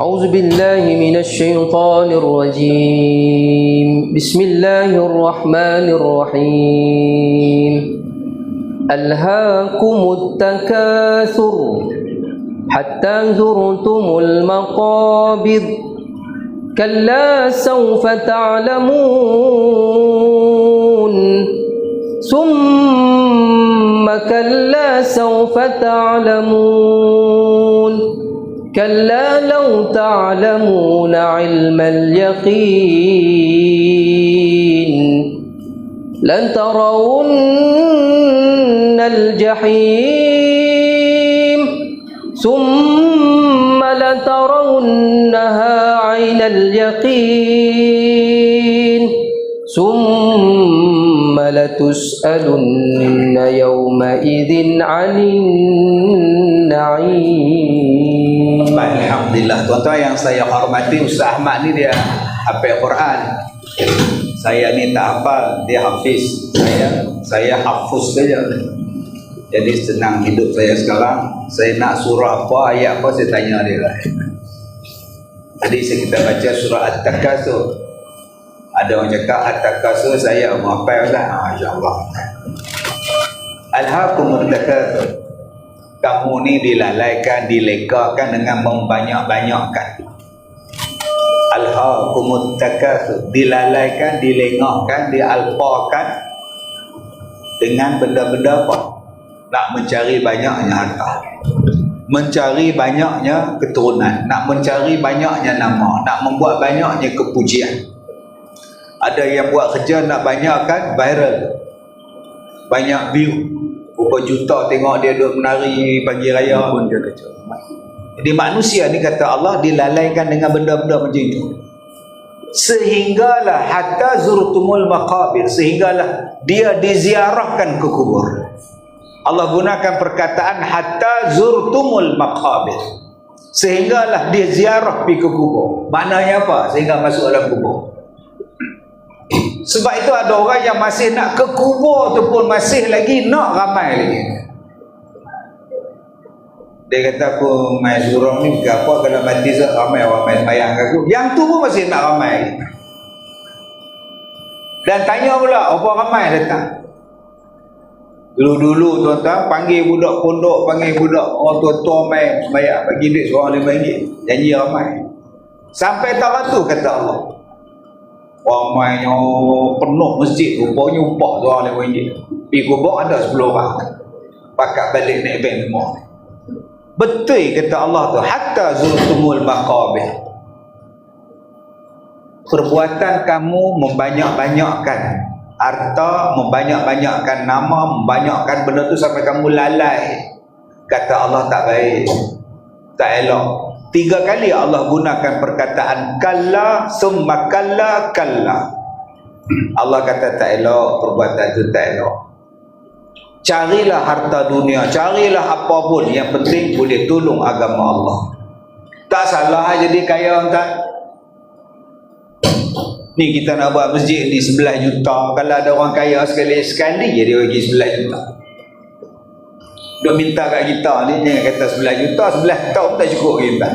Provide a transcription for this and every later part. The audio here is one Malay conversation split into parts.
أعوذ بالله من الشيطان الرجيم بسم الله الرحمن الرحيم ألهاكم التكاثر حتى زرتم المقابر كلا سوف تعلمون ثم كلا سوف تعلمون كلا لو تعلمون علم اليقين لترون الجحيم ثم لترونها عين اليقين ثم لتسألن يومئذ عن النعيم. Alhamdulillah, tuan-tuan yang saya hormati, Ustaz Ahmad ni dia hafal Quran. Saya ni tak hafal, dia hafiz. Saya hafuz saja. Jadi senang hidup saya sekarang. Saya nak surah apa, ayat apa, saya tanya dia. Tadi kita baca surah At-Takasur. Ada orang cakap At-Takasur, saya menghafal dah. Masya-Allah. Alhaakumut takasur. Kamu ni dilalaikan, dilekakan dengan membanyak-banyakkan. Alhaakumut takasur. Dilalaikan, dilengahkan, dialpakan dengan benda-benda apa? Nak mencari banyaknya harta, mencari banyaknya keturunan, nak mencari banyaknya nama, nak membuat banyaknya kepujian. Ada yang buat kerja nak banyakkan viral, banyak view, berapa juta tengok dia duduk menari pagi raya pun dia kerja. Jadi manusia ni kata Allah dilalaikan dengan benda-benda macam itu, sehinggalah hatta zurtumul maqabir, sehinggalah dia diziarahkan ke kubur. Allah gunakan perkataan hatta zurtumul maqabir, sehinggalah dia ziarah pergi ke kubur. Maknanya apa? Sehingga masuk dalam kubur. Sebab itu ada orang yang masih nak ke kubur tu pun masih lagi nak ramai lagi. Dia kata aku main surau ni bukan apa, kalau mati ramai orang bayang aku. Yang tu pun masih nak ramai. Dan tanya pula apa ramai datang. Dulu-dulu tuan-tuan panggil budak pondok, panggil budak orang tua-tua main sembahyang, bagi duit seorang RM5, janji ramai. Sampai tahun tu kata Allah, ramainya penuh masjid, rupanya upah seorang RM5. Pergi kubur ada 10 orang, pakat balik naik van semua. Betul kata Allah tu, hatta zurtumul maqabir. Perbuatan kamu membanyak-banyakkan harta, membanyak-banyakkan nama, membanyakkan benda tu sampai kamu lalai. Kata Allah tak baik, tak elok. 3 kali Allah gunakan perkataan kalla, summa kalla, kalla. Allah kata tak elok, perbuatan tu tak elok. Carilah harta dunia, carilah apa pun, yang penting boleh tolong agama Allah. Tak salah jadi kaya tak? Ni kita nak buat masjid ni 11 juta. Kalau ada orang kaya sekali-sekali je dia bagi 11 juta. Dia minta kat kita ni, jangan kata 11 juta, 11 tahun tak cukup kita.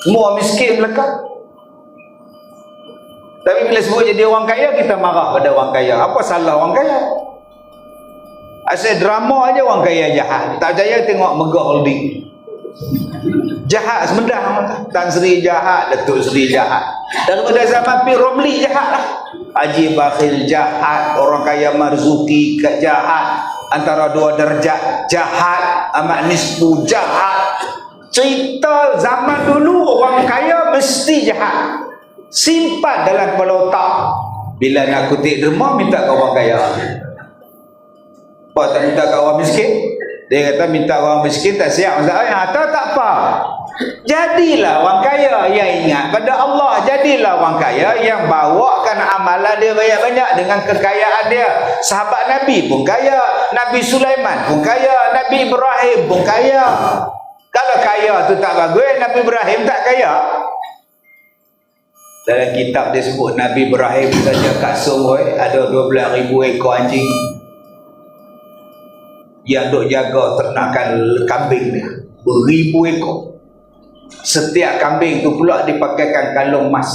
Semua miskin melekat. Tapi bila sebut jadi orang kaya, kita marah pada orang kaya. Apa salah orang kaya? Asal drama aja orang kaya jahat. Tak percaya tengok Megah Holding. Jahat semedah. Tan Sri jahat, Datuk Sri jahat. Daripada zaman P. Romli jahat lah. Haji Bakhil jahat, orang kaya Marzuki jahat, antara 2 darjat jahat, Ahmad Nisfu jahat. Cerita zaman dulu orang kaya mesti jahat. Simpan dalam kepala otak. Bila nak kutip derma, minta ke orang kaya. Apa tak minta ke orang miskin? Dia kata minta orang miskin tak siap masalahnya. Tak apa. Jadilah orang kaya yang ingat pada Allah. Jadilah orang kaya yang bawakan amalan dia banyak-banyak dengan kekayaan dia. Sahabat Nabi pun kaya, Nabi Sulaiman pun kaya, Nabi Ibrahim pun kaya. Kalau kaya tu tak bagus, Nabi Ibrahim tak kaya. Dalam kitab dia sebut Nabi Ibrahim saja kat Sungai ada 12,000 ekor anjing yang duk jaga ternakan kambing dia. beribu ekor. Setiap kambing tu pula dipakaikan kalung emas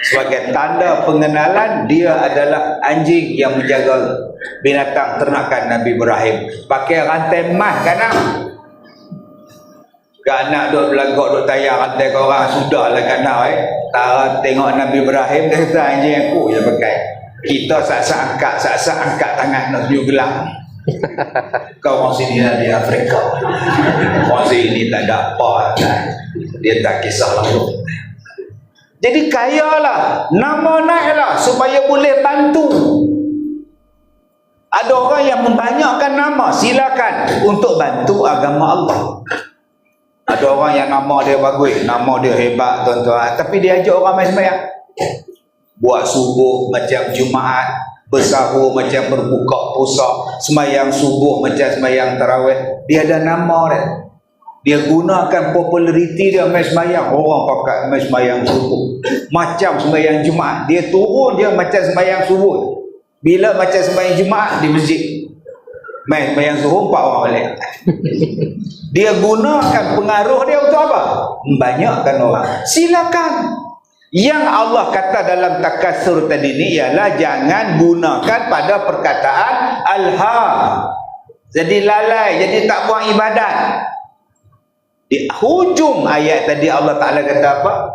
sebagai tanda pengenalan dia adalah anjing yang menjaga binatang ternakan Nabi Ibrahim. Pakai rantai emas kanak. Kanak duk belagak duk tayar rantai ke orang, sudahlah kanak Tara tengok Nabi Ibrahim dia kata anjing aku je pakai. Kita sak-sak angkat tangan nak tunjuk gelang. Kau orang sini lah di Afrika. Orang sini tak ada apa. Dia tak kisahlah. Jadi kayalah, nama naiklah supaya boleh bantu. Ada orang yang membanyakkan nama, silakan untuk bantu agama Allah. Ada orang yang nama dia bagus, nama dia hebat tuan-tuan, tapi dia ajak orang main sembahyang. Buat subuh macam Jumaat, bersahur macam berbuka puasa, sembahyang subuh macam sembahyang tarawih. Dia ada nama dia. Dia gunakan populariti dia main sembahyang. Orang pakat main sembahyang subuh macam sembahyang Jumaat. Dia turun dia macam sembahyang subuh. Bila macam sembahyang Jumaat di masjid, main sembahyang subuh 4 orang balik. Dia gunakan pengaruh dia untuk apa? Membanyakkan orang. Silakan. Yang Allah kata dalam takasur tadi ni ialah jangan gunakan pada perkataan alha. Jadi lalai, jadi tak buat ibadat. Di hujung ayat tadi Allah Ta'ala kata apa?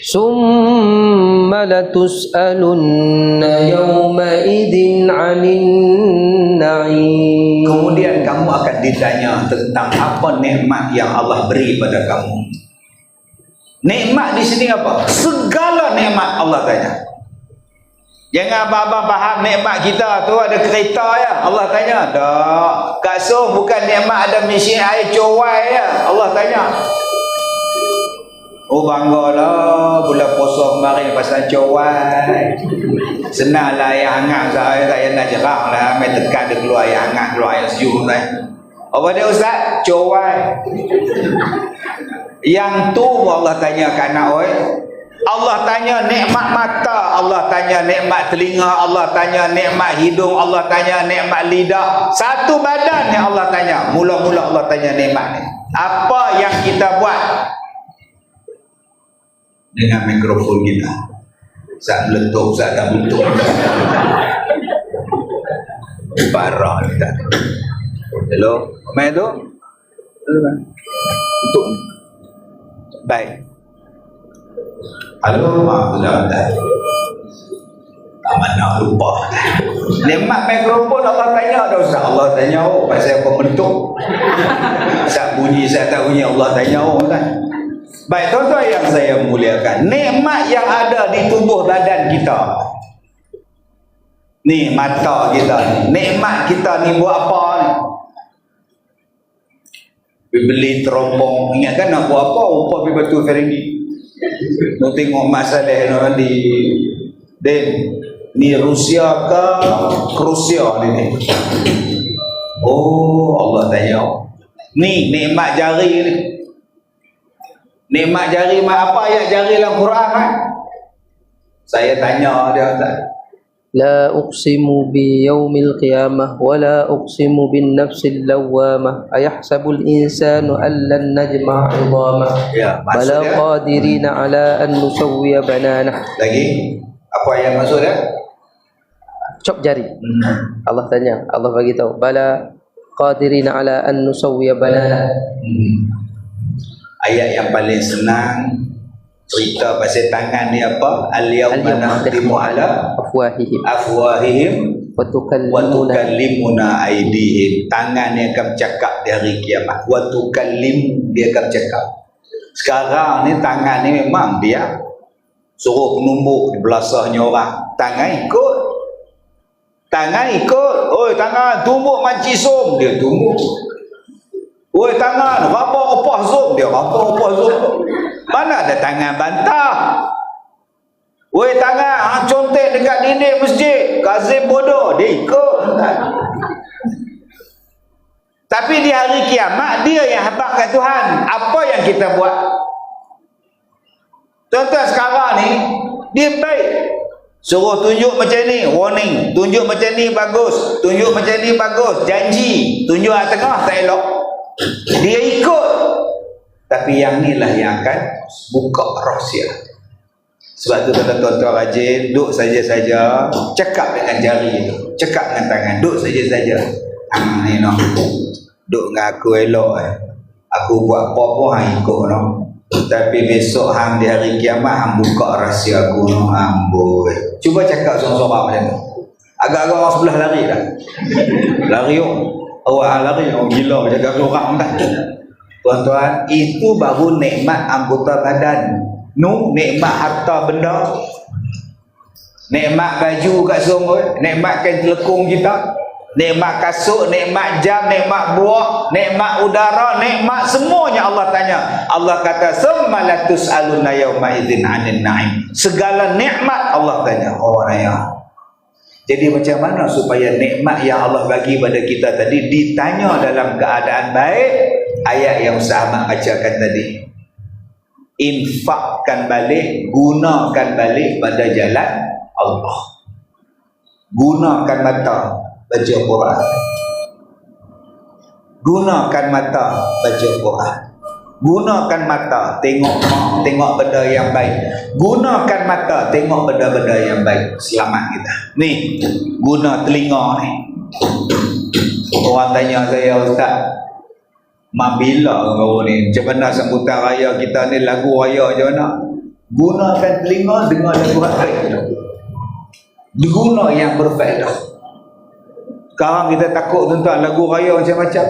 Summa latus'alunna yawma'idhin 'anil na'im. Kemudian kamu akan ditanya tentang apa nikmat yang Allah beri pada kamu. Nikmat di sini apa? Segala nikmat Allah tanya. Jangan abang-abang faham nikmat kita tu ada kereta ya. Allah tanya, tak. Kak Som bukan nikmat ada mesin air cowai ya. Allah tanya. Oh banggalah bulan puasa kemarin pasal cowai. Senanglah air hangat saya tak payah nak jerang lah. Main tekan dia keluar air hangat, keluar air sejuk lah. Apa dia Ustaz? Cowai. Yang tu Allah tanya ke anak oi. Allah tanya nikmat mata, Allah tanya nikmat telinga, Allah tanya nikmat hidung, Allah tanya nikmat lidah. Satu badan yang Allah tanya. Mula-mula Allah tanya nikmat ni. Apa yang kita buat dengan mikrofon kita? Saat meletup, saat tak meletup. Parah kita. Hello, main tu? Untuk baik. Halo, maaf sudah ada. Tak mana lupa. Nikmat mikrofon Allah tanya dah Ustaz. Allah tanya pasal apa bentuk. Saat bunyi saya tak bunyi Allah tanya kan. Baik tuan-tuan yang saya muliakan, nikmat yang ada di tubuh badan kita. Ni mata kita ni. Nikmat kita ni buat apa ni? Beli terompong, ingat kan nak buat apa? Upah pergi Batu Ferenggi. Nak tengok masalah di Den. Ni Rusia ke Rusia ni? Oh, Allah tanya. Ni nikmat jari ni. Nikmat jari apa ayat jari dalam Quran kan? Saya tanya dia tak. La uqsimu bi yaumil qiyamah wa la uqsimu bin nafsil lawwamah ayahsabul insanu an lan najma'a 'idhamah Ya, bala maksudnya qadirina ala an nusawwiya bananah. lagi apa yang maksud dia? Cop jari. Allah tanya, Allah bagi tahu bala qadirina ala an nusawwiya bananah. Ayat yang paling senang cerita pasal tangan ni apa? Al-yawma nakhtimu ala afwahihim wa tukallimuna aydihim. Tangan ni akan bercakap di hari kiamat. Wa tukallim, dia akan bercakap. Sekarang ni tangan ni memang dia suruh penumbuk di belasahnya orang. Tangan ikut. Tangan ikut. Oi tangan tumbuk makcik som, dia tumbuk. Oi tangan rabak opah som, dia rabak opah som. Mana ada tangan bantah? Oi tangan hang contek dekat dinding masjid, Kazim bodoh, dia ikut. Tapi di hari kiamat dia yang habaq kat Tuhan. Apa yang kita buat? Tuan-tuan sekarang ni dia baik. Suruh tunjuk macam ni, warning. Tunjuk macam ni bagus, tunjuk macam ni bagus, janji. Tunjuk kat tengah tak elok. Dia ikut, tapi yang ni lah yang akan buka rahsia. Sebab tu tuan-tuan rajin duduk saja-saja, cakap dengan jari tu, cakap dengan tangan, duduk saja-saja. Ni noh, duduk dengan aku elok aku buat apa-apa hang ikut noh. Tapi besok hang di hari kiamat hang buka rahsia aku noh, amboi. Cuba cakap seorang-seorang macam tu. Agak-agak orang sebelah lari dah. Lari awak lari orang gila bercakap seorang dah. Tuan-tuan, itu baru nikmat anggota badan. Nikmat harta benda, nikmat baju kat semua, nikmat kain telekung kita, nikmat kasut, nikmat jam, nikmat buah, nikmat udara, nikmat semuanya Allah tanya. Allah kata summa latus'aluna yauma idzin 'anil na'im. Segala nikmat Allah tanya. Oh naya. Jadi macam mana supaya nikmat yang Allah bagi pada kita tadi ditanya dalam keadaan baik? Ayat yang sahabat bacakan tadi, infakkan balik, gunakan balik pada jalan Allah. Gunakan mata baca Quran, gunakan mata baca Quran, gunakan mata tengok benda yang baik, gunakan mata tengok benda-benda yang baik. Selamat kita ni. Guna telinga ni. Orang tanya saya, Ustaz, bila kau ni macam mana sambutan raya kita ni, lagu raya je mana? Gunakan telinga dengar lagu raya, diguna yang berfaedah. Sekarang kita takut tuan-tuan lagu raya macam-macam.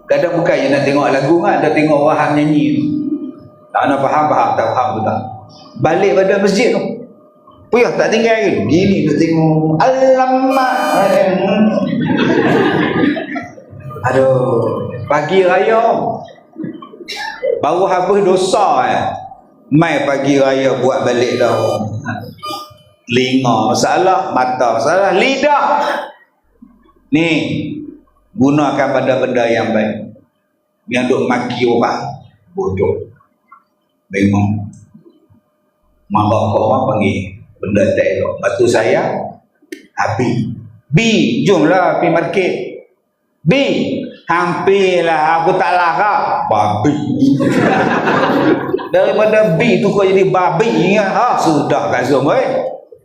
Kadang bukannya nak tengok lagu kan, ada tengok orang nyanyi tu, tak nak faham, tak faham tu tak. Balik pada masjid tu, puyah tak tinggal lagi gini, dia tengok alamak. Aduh, pagi raya baru habis dosa mai pagi raya buat balik dah. Telinga masalah, mata masalah, lidah ni gunakan pada benda yang baik. Yang duk maki orang bodoh, bengong, marah kau orang panggil benda tak elok. Batu saya habis B, jomlah pergi market. B, hampirlah aku tak larat babi. Daripada B tu kau jadi babi kan? Sudah kat semua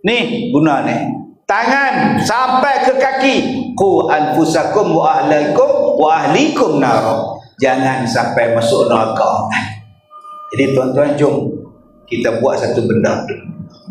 ni guna ni. Tangan sampai ke kaki. Qu anfusakum wa ahlikum nar. Jangan sampai masuk neraka. Jadi tuan-tuan, jom kita buat satu benda.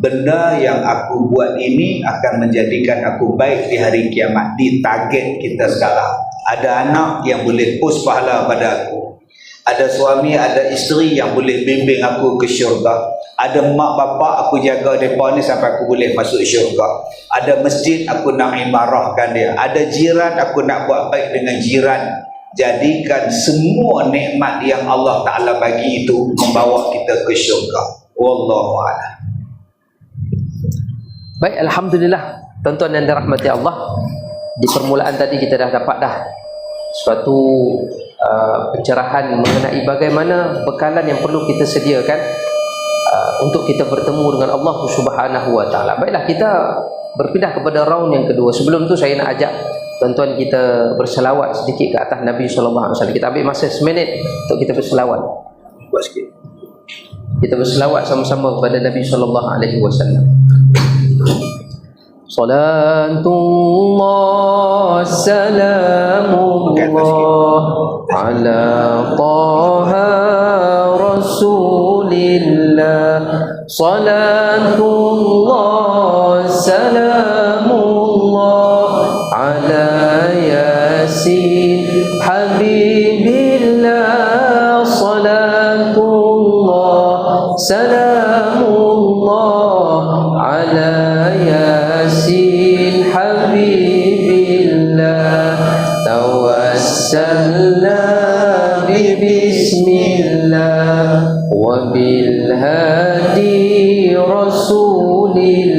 Benda yang aku buat ini akan menjadikan aku baik di hari kiamat. Di target kita sekarang. Ada anak yang boleh post pahala pada aku. Ada suami, ada isteri yang boleh bimbing aku ke syurga. Ada mak bapak aku jaga mereka ni sampai aku boleh masuk syurga. Ada masjid aku nak imarahkan dia. Ada jiran aku nak buat baik dengan jiran. Jadikan semua nikmat yang Allah Ta'ala bagi itu membawa kita ke syurga. Wallahu'alam. Baik, alhamdulillah tuan-tuan yang dirahmati Allah. Di permulaan tadi kita dah dapat suatu pencerahan mengenai bagaimana bekalan yang perlu kita sediakan untuk kita bertemu dengan Allah Subhanahu wa taala. Baiklah, kita berpindah kepada round yang kedua. Sebelum tu saya nak ajak tuan-tuan kita berselawat sedikit ke atas Nabi sallallahu alaihi wasallam. Kita ambil masa seminit untuk kita berselawat. Buat sikit. Kita berselawat sama-sama kepada Nabi sallallahu alaihi wasallam. Salatullah salamullah ala taha rasulillah. Salatullah salamullah ala yasin habibillah. Salatullah salamullah ala yasin habibillah. Tawassalna bismillah wa bil hadi rasulillah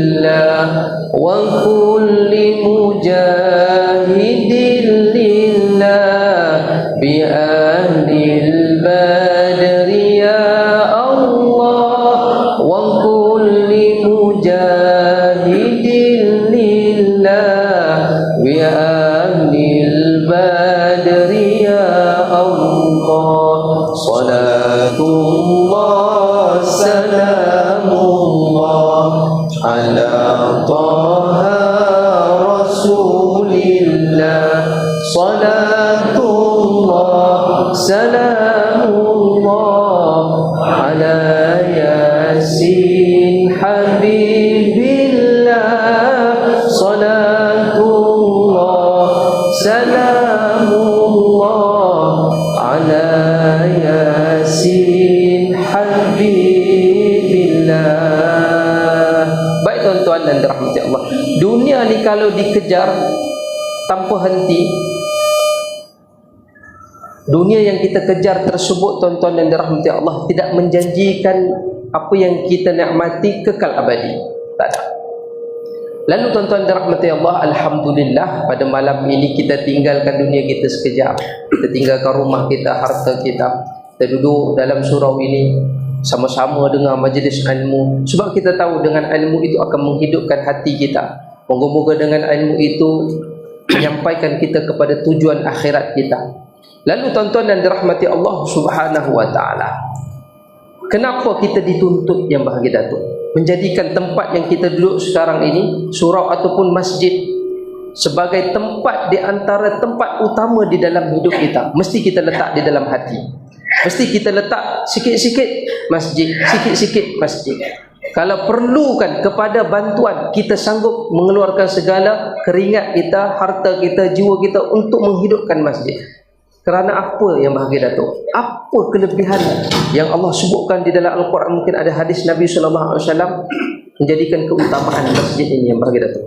wa kulli mujahidin lillah bi ahlil badri ya Allah wa kulli mujahidin lillah bi ahlil badri ya Salatullah salamullah ala taha rasulillah. Salatullah salamullah ala yasin habibillah. Salatullah salamullah ala yasin habibillah. Baik tuan-tuan dan dirahmati Allah, dunia ni kalau dikejar tanpa henti, dunia yang kita kejar tersebut tuan-tuan dan dirahmati Allah tidak menjanjikan apa yang kita nikmati kekal abadi. Tak ada. Lalu tuan-tuan dan dirahmati Allah, alhamdulillah pada malam ini kita tinggalkan dunia kita sekejap. Kita tinggalkan rumah kita, harta kita. Kita duduk dalam surau ini sama-sama dengan majlis ilmu, sebab kita tahu dengan ilmu itu akan menghidupkan hati kita. Moga-moga dengan ilmu itu menyampaikan kita kepada tujuan akhirat kita. Lalu tuan-tuan dan dirahmati Allah Subhanahu wa taala, kenapa kita dituntut yang bahagia Datuk menjadikan tempat yang kita duduk sekarang ini, surau ataupun masjid, sebagai tempat di antara tempat utama di dalam hidup kita? Mesti kita letak di dalam hati. Mesti kita letak sikit-sikit masjid, sikit-sikit masjid. Kalau perlukan kepada bantuan, kita sanggup mengeluarkan segala keringat kita, harta kita, jiwa kita untuk menghidupkan masjid. Kerana apa yang bahagia Datuk? Apa kelebihan yang Allah sebutkan di dalam Al-Quran? Mungkin ada hadis Nabi SAW menjadikan keutamaan masjid ini yang bahagia Datuk.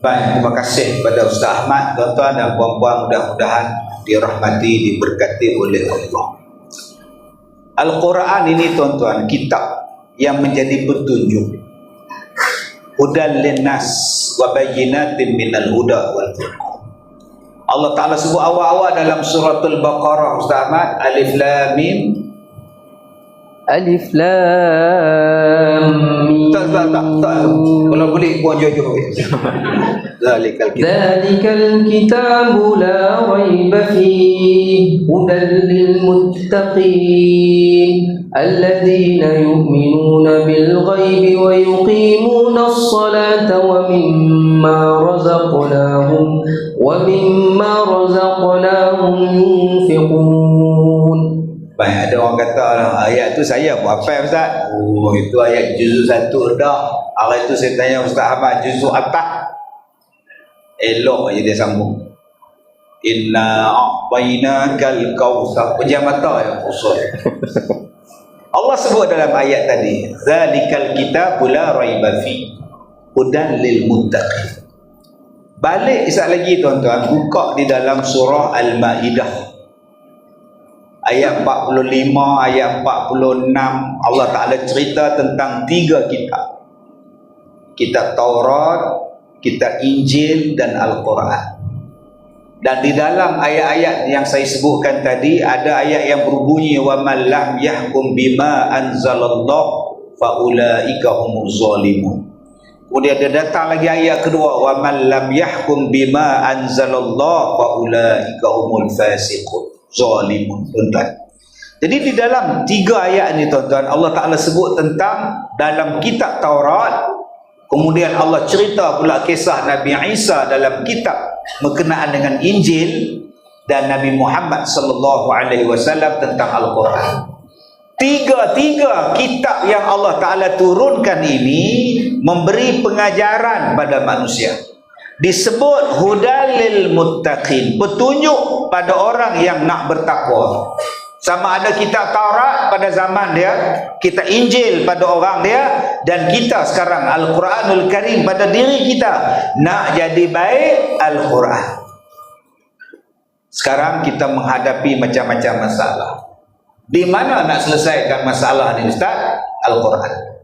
Baik, terima kasih kepada Ustaz Ahmad. Tuan-tuan dan puan-puan, mudah-mudahan dirahmati, diberkati oleh Allah. Al-Quran ini tuan-tuan, kitab yang menjadi petunjuk, hudan linnas wa bayyinatin minal huda wal furqan. Allah Ta'ala sebut awal-awal dalam suratul Baqarah, Ustaz Ahmad, Alif Lam Mim. Alif Lam Mim. Tak. Kalau boleh buat jauh-jauh. Zalikal kitabu la raiba fihi hudan lil muttaqin alladzina yu'minuna bil ghaibi wa yuqimuna as-salata wa mimma razaqnahum yunfiqun. Baik, ada orang kata ayat tu saya buat apa Ustaz? Oh, itu ayat juzuk 1 dah. Hari itu saya tanya Ustaz Ahmad juzuk atas. Elok aja dia sambung. Inna a'tainakal kautsar. Pejam mata ya usul. Allah sebut dalam ayat tadi, zalikal kitabu la raiba fi hudan lil muttaqin. Balik sekali lagi tuan-tuan, buka di dalam surah Al-Maidah ayat 45, ayat 46. Allah Ta'ala cerita tentang 3 kitab. Kitab Taurat, kitab Injil dan Al-Quran. Dan di dalam ayat-ayat yang saya sebutkan tadi, ada ayat yang berbunyi wa man lam yahkum bima anzalallah fa ulaika humuz zalimun. Kemudian dia datang lagi ayat kedua, wa man lam yahkum bima anzalallah fa ulaika humul fasiqun zalimun. Tuan-tuan, jadi di dalam 3 ayat ini tuan-tuan, Allah Ta'ala sebut tentang dalam kitab Taurat. Kemudian Allah cerita pula kisah Nabi Isa dalam kitab berkenaan dengan Injil, dan Nabi Muhammad sallallahu alaihi wasallam tentang Al-Quran. Tiga kitab yang Allah Ta'ala turunkan ini memberi pengajaran pada manusia. Disebut hudalil muttaqin, petunjuk pada orang yang nak bertakwa. Sama ada kitab Taurat pada zaman dia, kitab Injil pada orang dia, dan kita sekarang Al-Quranul Karim pada diri kita. Nak jadi baik, Al-Quran. Sekarang kita menghadapi macam-macam masalah. Di mana nak selesaikan masalah ni Ustaz? Al-Quran.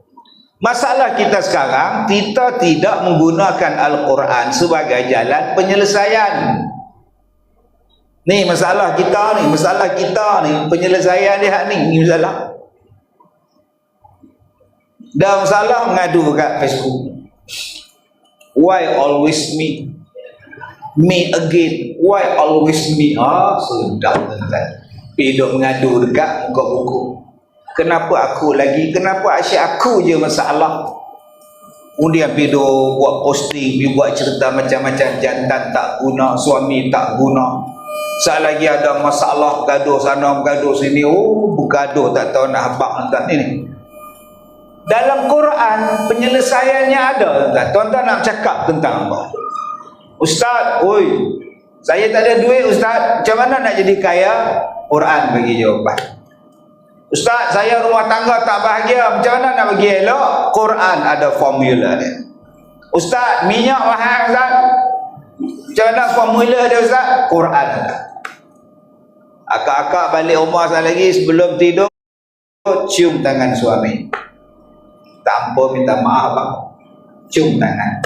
Masalah kita sekarang, kita tidak menggunakan Al-Quran sebagai jalan penyelesaian. Ni masalah kita ni, penyelesaian dia ni masalah. Dah masalah mengadu kat Facebook. Why always me? Me again. Why always me? Sudah tuan-tuan. Pergi duduk mengadu dekat muka buku. Kenapa aku lagi? Kenapa asyik aku je masalah? Kemudian pergi duduk buat posting, pergi buat cerita macam-macam. Jantan tak guna, suami tak guna. Saat lagi ada masalah, gaduh sana, gaduh sini. Oh, bergaduh tak tahu nak habaq tuan ini. Dalam Quran penyelesaiannya ada tuan. Tuan-tuan nak cakap tentang apa? Ustaz, oi, saya tak ada duit Ustaz. Macam mana nak jadi kaya? Quran bagi jawapan. Ustaz, saya rumah tangga tak bahagia. Macam mana nak bagi elok? Quran ada formula dia. Ustaz, minyak mahal Ustaz. Macam mana formula dia Ustaz? Quran ada. Akak-akak balik rumah sekali lagi sebelum tidur, cium tangan suami. Tanpa minta maaf bang. Cium tangan.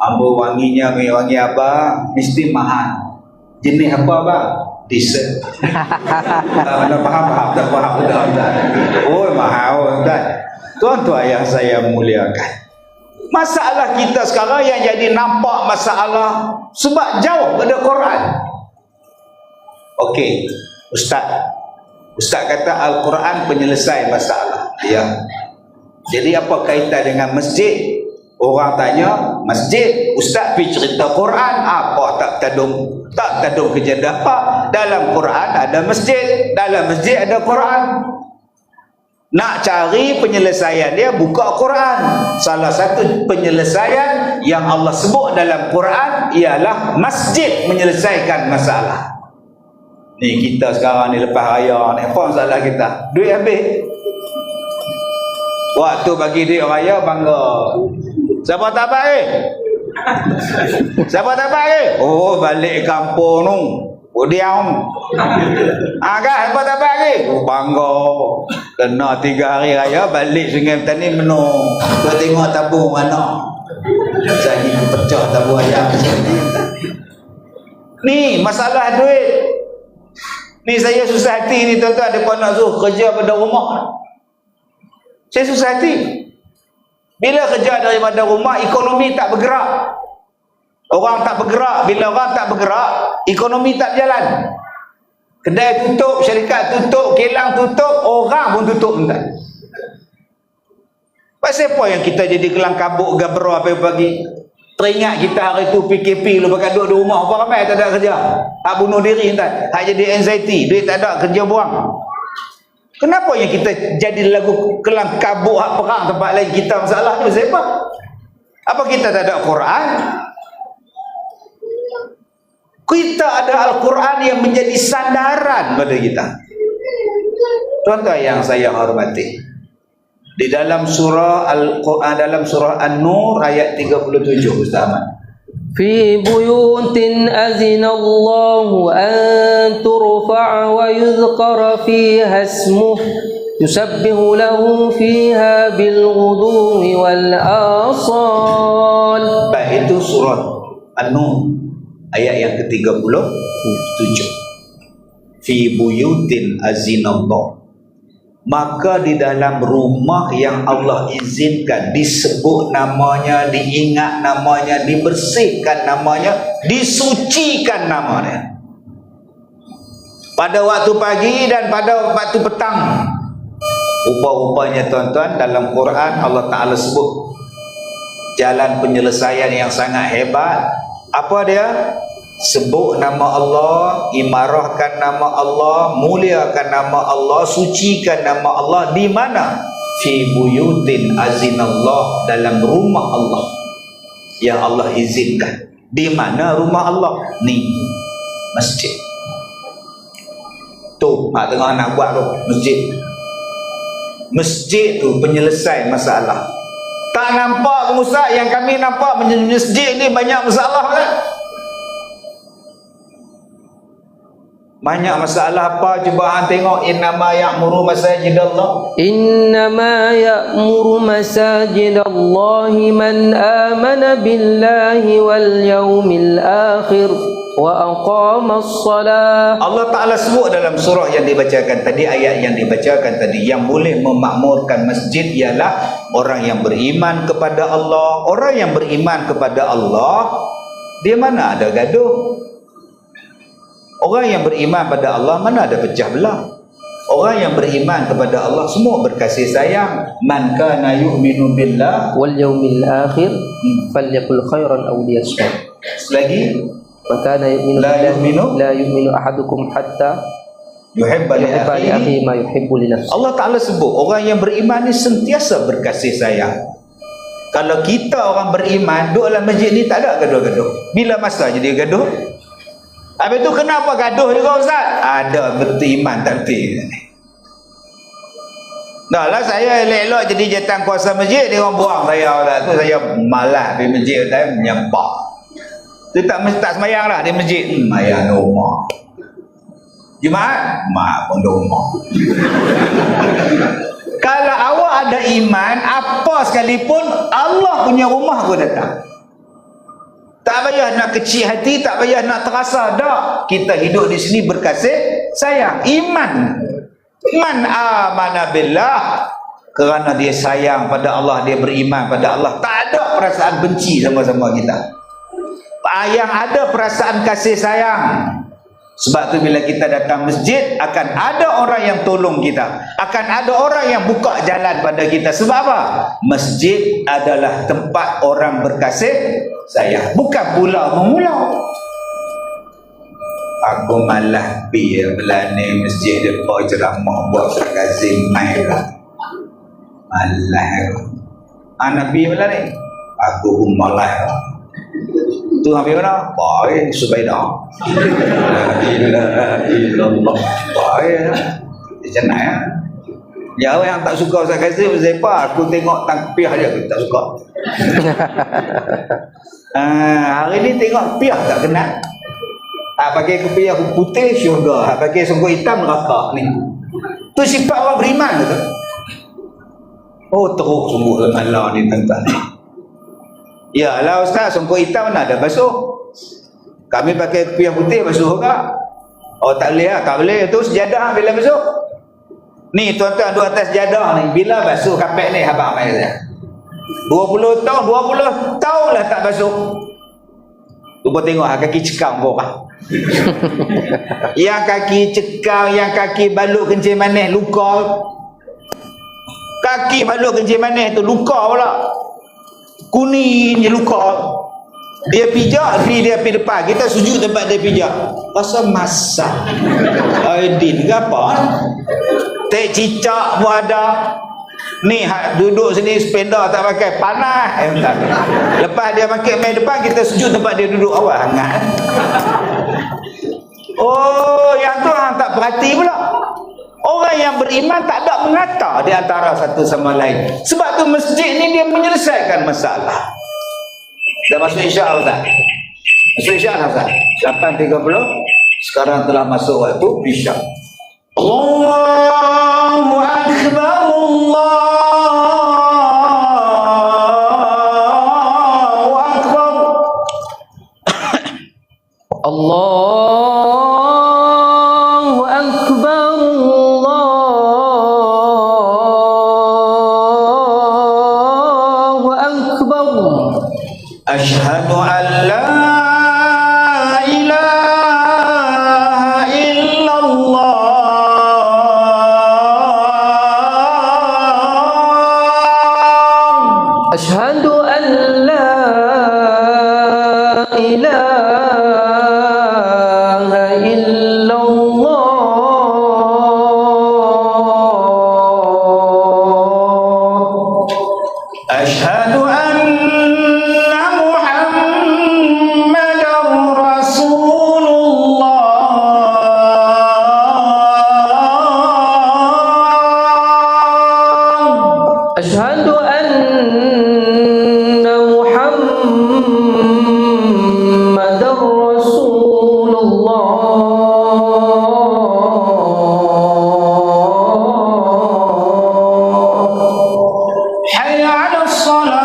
Ambo wanginya wangi apa? Mesti mahal. Jenis apa bang? Diesel. Anda faham? Tak faham? Oh mahal kan? Tuan-tuan yang saya muliakan, masalah kita sekarang yang jadi nampak masalah sebab jauh pada Quran. Okey, Ustaz kata Al-Quran penyelesai masalah. Ya. Jadi apa kaitan dengan masjid? Orang tanya, masjid, Ustaz pergi cerita Quran, apa tak tadung kejadah. Dalam Quran ada masjid, dalam masjid ada Quran. Nak cari penyelesaian dia, buka Quran. Salah satu penyelesaian yang Allah sebut dalam Quran ialah masjid menyelesaikan masalah. Ni kita sekarang ni lepas raya ni, apa masalah kita? Duit habis. Waktu bagi duit raya bangga. Siapa tak baik? Siapa tak baik? Oh, balik kampung tu. Oh, diam. Kan, siapa tak baik? Oh, bangga. Kena 3 hari raya, balik Sungai Petani menung. Kau tengok tabung mana? Jadi pecah tabung ayam. Ni, masalah duit. Ni saya susah hati ni tuan-tuan. Mereka nak suruh kerja pada rumah. Saya susah hati. Bila kerja daripada rumah, ekonomi tak bergerak. Orang tak bergerak. Bila orang tak bergerak, ekonomi tak berjalan. Kedai tutup, syarikat tutup, kilang tutup, orang pun tutup. Pasal apa yang kita jadi kelang kabut gabra pagi-pagi? Teringat kita hari tu PKP lu pakai duduk di rumah, apa ramai tak ada kerja. Hak bunuh diri entah. Hak jadi anxiety, duit tak ada, kerja buang. Kenapa yang kita jadi lagu kelang kabut hak perang tempat lain kita masalah tu siapa? Apa kita tak ada Quran? Kita ada Al-Quran yang menjadi sandaran pada kita. Tuan-tuan yang saya hormati, di dalam surah Al-Quran, dalam surah An-Nur ayat 37 Ustaz Ahmad. في بيوت أذن الله أن ترفع ويذكر فيها اسمه يسبح له فيها بالغدو والآصال. Baik, itu surah An-Nur ayat yang ke-37. Fi buyutin azinallah. Maka di dalam rumah yang Allah izinkan, disebut namanya, diingat namanya, dibersihkan namanya, disucikan namanya, pada waktu pagi dan pada waktu petang. Rupa-rupanya tuan-tuan, dalam Quran Allah Ta'ala sebut jalan penyelesaian yang sangat hebat. Apa dia? Sebut nama Allah, imarahkan nama Allah, muliakan nama Allah, sucikan nama Allah. Di mana? Fi buyutin azinallah, dalam rumah Allah yang Allah izinkan. Di mana rumah Allah? Ni, masjid. Tu, tengah nak buat tu, masjid. Masjid tu penyelesai masalah. Tak nampak Ustaz, yang kami nampak masjid ni banyak masalah kan? Banyak masalah apa? Cuba hang tengok. Innama ya'muru masajidallah. Innama ya'muru masajidallahi man amana billahi wal yawmil akhir wa aqamas salah. Allah Ta'ala sebut dalam surah yang dibacakan tadi, ayat yang dibacakan tadi, yang boleh memakmurkan masjid ialah orang yang beriman kepada Allah. Orang yang beriman kepada Allah, dia mana ada gaduh. Orang yang beriman pada Allah mana ada pecah belah. Orang yang beriman kepada Allah semua berkasih sayang. Man kana yu'minu billah wal yaumil akhir falyakul khairan aw liyasmut. selagi Man kana yu'minu La billahi yu'minu la yu'minu ahadukum hatta yuhibba li yuhibba li akhihi. akhihi ma yuhibbu li nafsihi. Allah Ta'ala sebut orang yang beriman ni sentiasa berkasih sayang. Kalau kita orang beriman duduk dalam masjid ni tak ada gaduh-gaduh. Bila masa jadi gaduh? Habis tu kenapa gaduh juga Ustaz? Ada beriman tak betul. Dah lah saya elok-elok jadi jatang kuasa masjid, dia orang buang saya lah. Tu saya malas pergi masjid, saya menyembah. Tu tak semayang lah di masjid. Semayang rumah. Jumaat? Mak pun di rumah. Kalau awak ada iman, apa sekalipun Allah punya rumah pun datang. Tak payah nak kecil hati, tak payah nak terasa dah. Kita hidup di sini berkasih sayang. Iman. Man amana billah, kerana dia sayang pada Allah, dia beriman pada Allah. Tak ada perasaan benci sama-sama kita. Yang ada perasaan kasih sayang. Sebab tu bila kita datang masjid, akan ada orang yang tolong kita, akan ada orang yang buka jalan pada kita. Sebab apa? Masjid adalah tempat orang berkasih sayang, bukan pulau mengulau. Aku malah pergi belani masjid depa ceramah buat kasih mai lah. Malah anak pergi belani, aku pun malah. Tu habis mana? Baik Subaidah. La ilaha illallah. Baik. Macam mana ya? Jauh yang tak suka Ustaz Kazim, Zepa, aku tengok takpiah je aku tak suka. Hari ni tengok piah tak kena. Pakai kopi aku putih syurga, pakai songkok hitam neraka ni. Tu sifat orang beriman tu. Oh teruk sungguh malam ni tuan-tuan. Ya lah Ustaz, songkok hitam mana ada basuh. Kami pakai kopi putih basuh ke? Oh tak boleh lah, tak boleh. Tu sejadah bila basuh. Ni tuan-tuan duduk atas sejadah ni, bila basuh kapek ni habang main saya. 20 tahun lah tak basuh. Cuba tengok kaki cekam kau kan. Yang kaki cekam, yang kaki balut kencing manis luka. Kaki balut kencing manis tu luka pula. Kuning je luka. Dia pijak, dia pergi depan. Kita sujud tempat dia pijak. Rasa masak. Aidin ke apa? Tek cicak pun ada. Ni duduk sini sepeda tak pakai, panas. Lepas dia pakai main depan, kita sujud tempat dia duduk awal hangat. Oh, yang tu hang tak perhati pula. Orang yang beriman tak ada mengata di antara satu sama lain. Sebab tu masjid ni dia menyelesaikan masalah. Dah masuk Isyak Ustaz? Masuk Isyak Ustaz? 8.30. Sekarang telah masuk waktu Isyak. Allahu Akbar, Allahu Akbar. Allahu Akbar, Allahu Akbar. Asyhadu an la ilaha illallah. Asyhadu an la ilaha illallah. Asyhadu anna Muhammadar Rasulullah. Asyhadu anna Muhammadar Rasulullah. Hayya 'alas salah.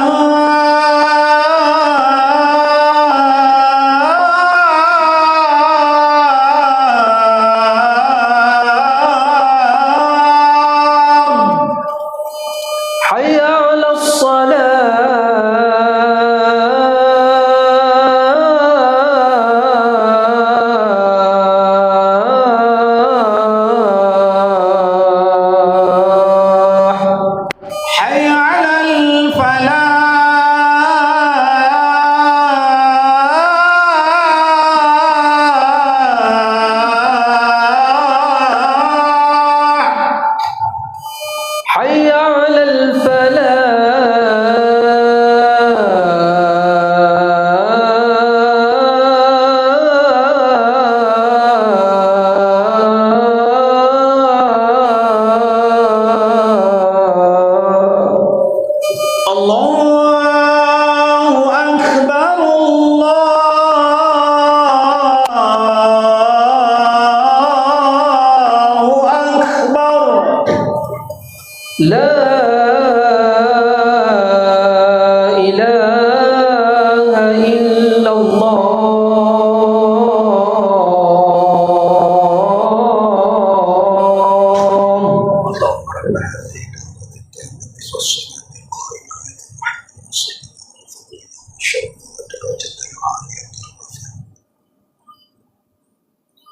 Hayya 'alal La ilaha illallah.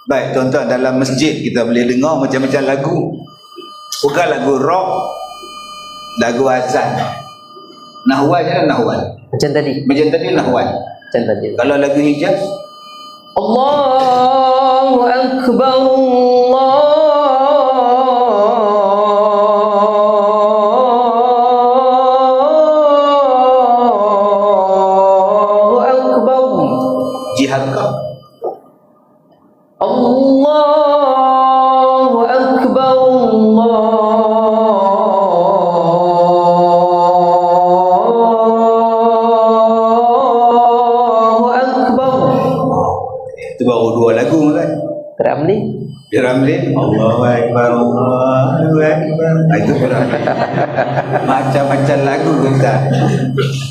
Baik tuan-tuan, dalam masjid kita boleh dengar macam-macam lagu. Bukan lagu rock, lagu azan. Nahwan je lah, nahwan. Macam tadi. Macam tadi nahwan. Macam tadi. Kalau lagu Hijaz, Allahu Akbar, Allahu Akbar. jihad kau. Allahu Akbar, Allahu Akbar. Itu baru dua lagu kan. Ramli. Di Ramli, Allahu Akbar, Allahu Akbar. Itu Ramli. Macam-macam lagu kita.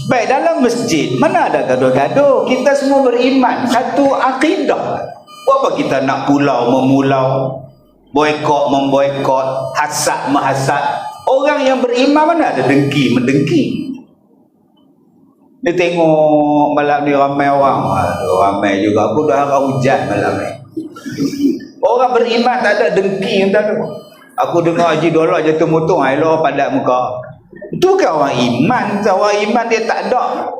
Baik, dalam masjid mana ada gaduh-gaduh? Kita semua beriman satu akidah. Apa kita nak pulau memulau, boikot memboikot, hasad menghasad? Orang yang beriman mana ada dengki mendengki? Dia tengok malam ni ramai orang. Aduh, ramai juga. Aku dah harap hujan malam ni. Orang beriman tak ada dengki. Tak ada. Aku dengar Haji Dolak jatuh motor, elok padat muka. Itu kan orang iman. Orang iman dia tak ada.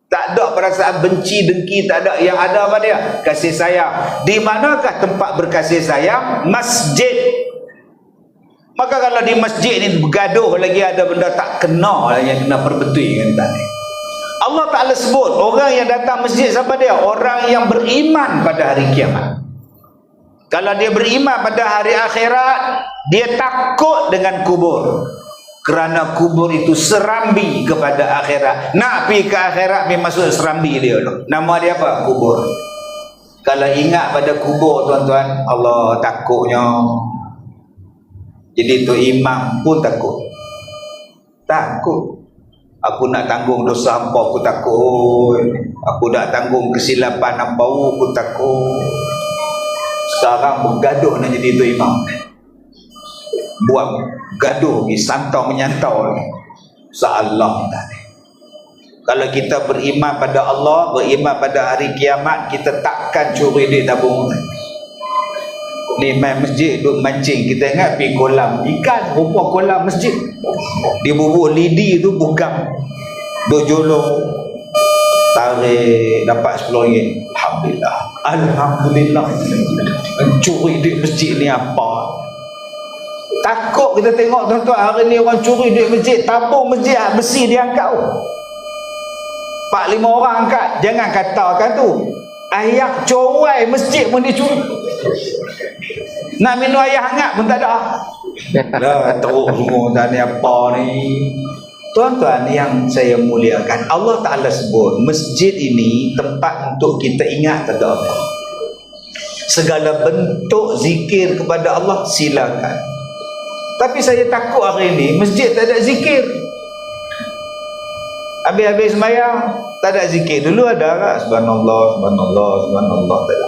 Tak ada perasaan benci, dengki, tak ada. Yang ada apa dia? Kasih sayang. Di manakah tempat berkasih sayang? Masjid. Maka kalau di masjid ni bergaduh lagi, ada benda tak kena yang kena perbetui kan tadi. Allah Ta'ala sebut orang yang datang masjid siapa dia? Orang yang beriman pada hari kiamat. Kalau dia beriman pada hari akhirat, dia takut dengan kubur. Kerana kubur itu serambi kepada akhirat. Nak pergi ke akhirat, pergi masuk serambi dia. Nama dia apa? Kubur. Kalau ingat pada kubur tuan-tuan, Allah takutnya. Jadi tu imam pun takut. Takut. Aku nak tanggung dosa apa, aku takut. Aku nak tanggung kesilapan apa, aku takut. Sekarang bergaduh nak jadi tu imam. Buat gaduh ni, santau menyantau ni. Salah tadi. Kalau kita beriman pada Allah, beriman pada hari kiamat, kita takkan curi duit tabung. Ni main masjid duk mancing, kita ingat pergi kolam ikan, rupa kolam masjid. Di bubur lidi tu bukan. Duk jolong, tarik dapat RM10. Alhamdulillah. Alhamdulillah. Mencuri duit masjid ni apa? Takut kita tengok tuan-tuan, hari ni orang curi duit masjid, tabung masjid besi diangkat. 4-5 orang angkat. Jangan katakan tu ayak corai masjid pun dicuri. Nak minum air hangat pun tak ada. Dah teruk semua tak ni apa ni. Tuan-tuan yang saya muliakan, Allah Ta'ala sebut masjid ini tempat untuk kita ingat pada Allah. Segala bentuk zikir kepada Allah silakan. Tapi saya takut hari ini masjid tak ada zikir. Habis-habis sembahyang tak ada zikir. Dulu ada tak? Subhanallah, subhanallah, subhanallah. Tak ada.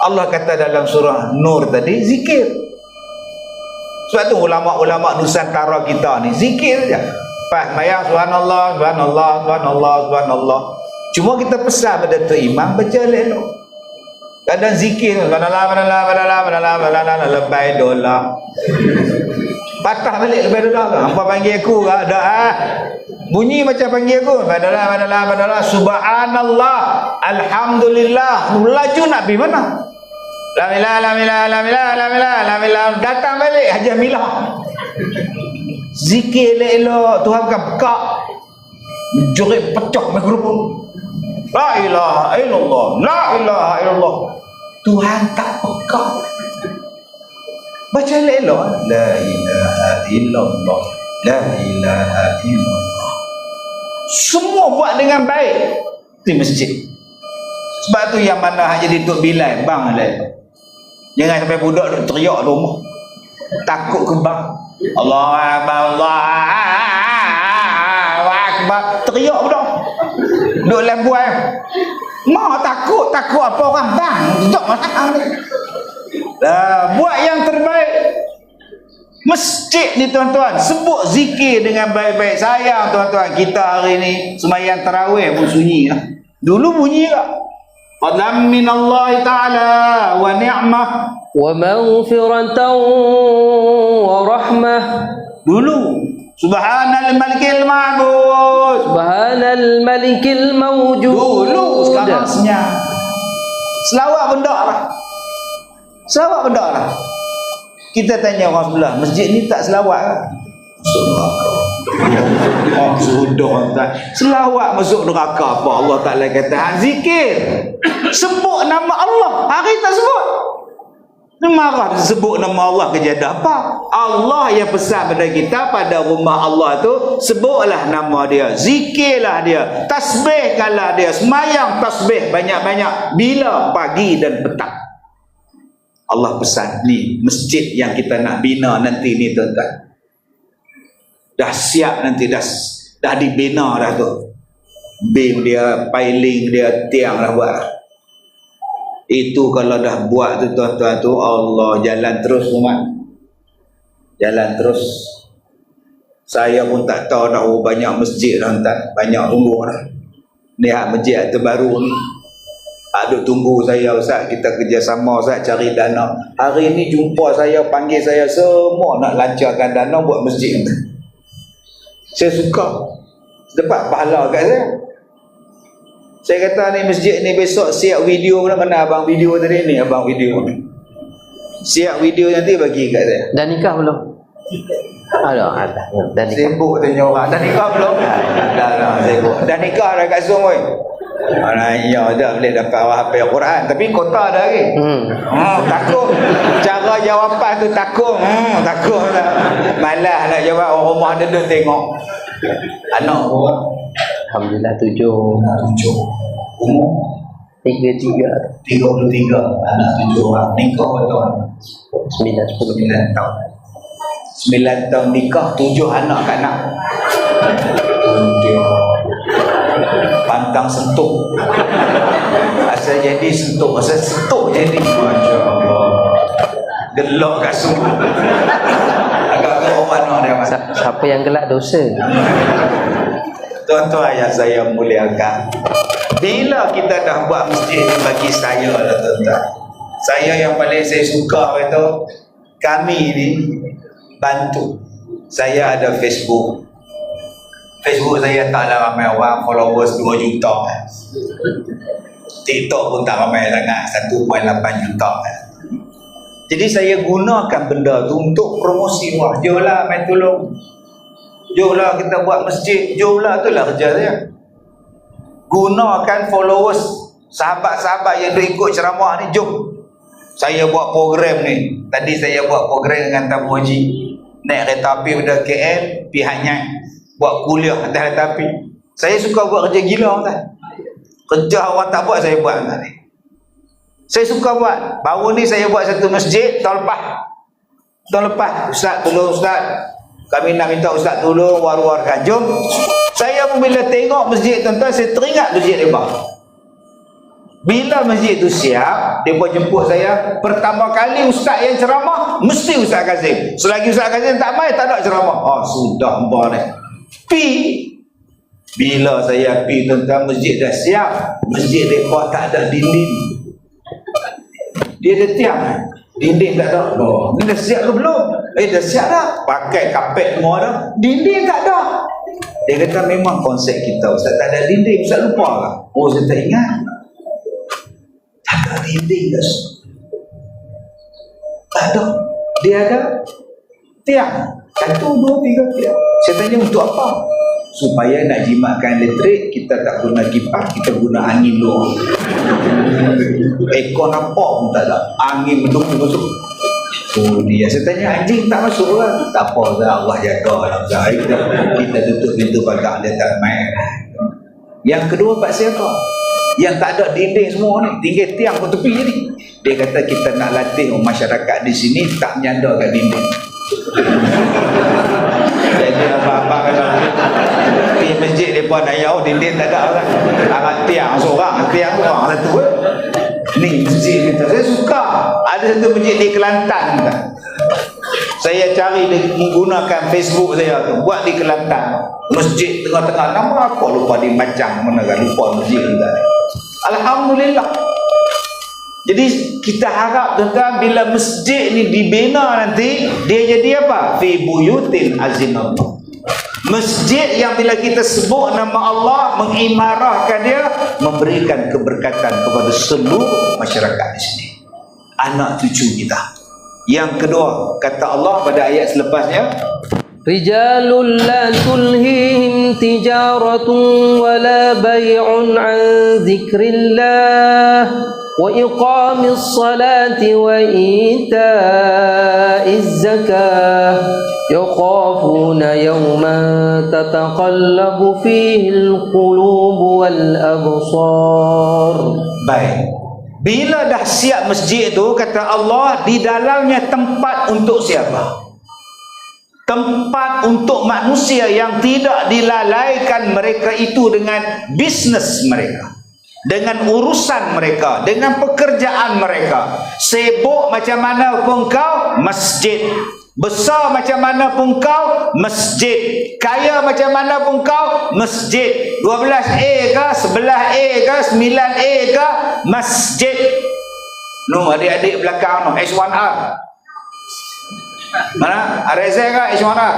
Allah kata dalam surah Nur tadi, zikir. Sebab tu ulama-ulama Nusantara kita ni zikir je. Pas sembahyang subhanallah, subhanallah, subhanallah, subhanallah. Cuma kita pesan pada tu imam baca elok. Kadang zikir subhanallah, subhanallah, subhanallah, subhanallah, subhanallah, lebay dolar. Patah balik lebay dolar ke? Hampa panggil aku ke? Ada bunyi macam panggil aku. Subhanallah, subhanallah, subhanallah, subhanallah, alhamdulillah. Laju nak pergi mana? La ilaha, la ilaha, la ilaha, la ilaha, la ilaha. Datang balik Haji Milah. Zikir elok, Tuhan bukan pekak. Menjerit pecah mikrofon. La ilaha illallah, la ilaha illallah. Tuhan tak pekak. Baca elok. La ilaha illallah, la ilaha illallah. Semua buat dengan baik di masjid. Sebab tu yang mana jadi Tok Bilal, bang lah. Jangan sampai budak duk teriak di rumah. takut kebang. Allah Akbar, Allah Akbar, teriak pula. Duk dalam buai. Mau takut apa orang bang? Duduk mana ni? Buat yang terbaik. Masjid ni tuan-tuan, sebut zikir dengan baik-baik. Sayang tuan-tuan, kita hari ni sembahyang tarawih pun sunyi lah. Dulu bunyi tak? Qadam minallahi ta'ala wa ni'mah wa maghfiratan wa rahmah. Dulu Subhanal Malikil Ma'bud, Subhanal Malikil Mawjud. dulu. Sekarang senyap. Selawat benda lah. Selawat benda lah. Kita tanya orang sebelah, masjid ni tak selawat lah. Masuk neraka. Oh, sudah tuan. Selawat masuk neraka apa? Allah Ta'ala kata, zikir. Sebut nama Allah. Hari tak sebut. Marah sebut nama Allah kejadian apa? Allah yang pesan pada kita pada rumah Allah tu, sebutlah nama dia, zikirlah dia, tasbihkanlah dia, semayang tasbih banyak-banyak bila pagi dan petang. Allah pesan ni masjid yang kita nak bina nanti ni tuan-tuan. Dah siap nanti, dah dibina dah tu. Beam dia, piling dia, tiang dah buat dah. Itu kalau dah buat tu tuan-tuan tu, Allah, jalan terus umat. Jalan terus. Saya pun tak tahu dah banyak masjid dah tak, banyak tunggu dah. Ni masjid terbaru ni. Duk tunggu saya, Ustaz, kita kerjasama Ustaz cari dana. Hari ni jumpa saya, panggil saya semua nak lancarkan dana buat masjid. Saya suka. Dapat pahala kat saya. Saya kata ni masjid ni besok siap video mana abang video tadi ni, abang video ni. Siap video nanti bagi kat saya. Dah nikah belum? Ada. Dah nikah. Sibuk tanya orang. Dah nikah belum? Dah sibuk. Dah nikah dah kat Zoom oi. Ya dah boleh dapat hafal Quran tapi kota dah lagi. Takut. Cara jawapan tu takut. Takut dah. Malas nak jawab, orang rumah dia duduk tengok. Anak gua Alhamdulillah 7. Umur 33. Anak 7 orang. Nikah berapa tahun? 9 9 10. tahun. 9 tahun nikah, 7 anak kat anak. Pantang sentuh. Asal jadi sentuh, asal sentuh jadi. Masya Allah. Gelak kat semua. Agak-agak orang mana dia mas. Siapa yang gelak dosa? Tuan-tuan yang saya muliakan, bila kita dah buat masjid ni, bagi saya lah tuan-tuan, saya yang paling saya suka itu, kami ni bantu. Saya ada Facebook saya taklah ramai orang, followers 2 juta. TikTok pun tak ramai sangat, 1.8 juta. Jadi saya gunakan benda tu untuk promosi. Wah, jomlah main tolong, jomlah kita buat masjid, jomlah, itulah kerja saya. Gunakan followers, sahabat-sahabat yang dah ikut ceramah ni, jom saya buat program ni. Tadi saya buat program dengan Tamu Haji, naik kereta api pada KL, pihaknya buat kuliah atas kereta api. Saya suka buat kerja gila kan. Kerja orang tak buat saya buat tadi. Saya suka buat. Baru ni saya buat satu masjid tahun lepas. Ustaz, tolong Ustaz, kami nak minta Ustaz tolong war-warkan. Jom. Saya pun bila tengok masjid tuan-tuan, saya teringat masjid Lebah. Bila masjid tu siap, dia buat jemput saya. Pertama kali Ustaz yang ceramah, mesti Ustaz Kazim. Selagi Ustaz Kazim tak main, tak ada ceramah. Sudah mbak ni. Bila saya pergi tuan-tuan, masjid dah siap. Masjid mereka tak ada dinding. Dia ada tiang, dinding tak ada. Ni dah siap ke belum? Dah siap dah. Pakai kapet semua dah. Dinding tak ada. Dia kata memang konsep kita, Ustaz tak ada dinding. Ustaz lupa lah. Saya tak ingat. Tak ada dinding guys. Tak ada. Dia ada tiang. 1, 2, 3 tiang. Saya tanya untuk apa? Supaya nak jimatkan elektrik, kita tak guna kipas, kita guna angin luar. Ekor nampak pun tak ada. Angin masuk. Dia. Saya tanya, anjing tak masuk kan? Tak apa, Allah jaga dalam sehari. Kita tutup pintu pagar, dia tak main. Yang kedua, Pak siapa? Yang tak ada dinding semua ni, tinggal tiang ke tepi ni. Dia kata kita nak latih masyarakat di sini tak menyandar kat dinding. Jadi apa-apa kalau pergi masjid mereka nak yau dinding tak ada orang. Arah tiang seorang, tiang orang satu. Ni masjid kita. Saya suka. Ada satu masjid di Kelantan. Saya cari menggunakan Facebook saya tu, buat di Kelantan. Masjid tengah-tengah, nama apa lupa di Macang mana kan, lupa masjid kita. Alhamdulillah. Jadi kita harap tuan-tuan bila masjid ni dibina nanti, dia jadi apa? Fi buyutin azinallah. Masjid yang bila kita sebut nama Allah, mengimarahkan dia, memberikan keberkatan kepada seluruh masyarakat di sini, anak cucu kita. Yang kedua, kata Allah pada ayat selepasnya, Rijalun la tulhihim tijaratun wa la bay'un an zikrillah wa iqamis salati wa ita'iz zakah yakhafuna yawman tataqallabu fihi al-qulub wal absar. baik. Bila dah siap masjid tu, kata Allah, di dalamnya tempat untuk siapa? Tempat untuk manusia yang tidak dilalaikan mereka itu dengan bisnes mereka, dengan urusan mereka, dengan pekerjaan mereka. Sibuk macam mana pun kau, masjid. Besar macam mana pun kau, masjid. Kaya macam mana pun kau, masjid. 12A ke, 11A ke, 9A ke, masjid. No, adik-adik belakang no, H1R. Mana? RZ ke H1R?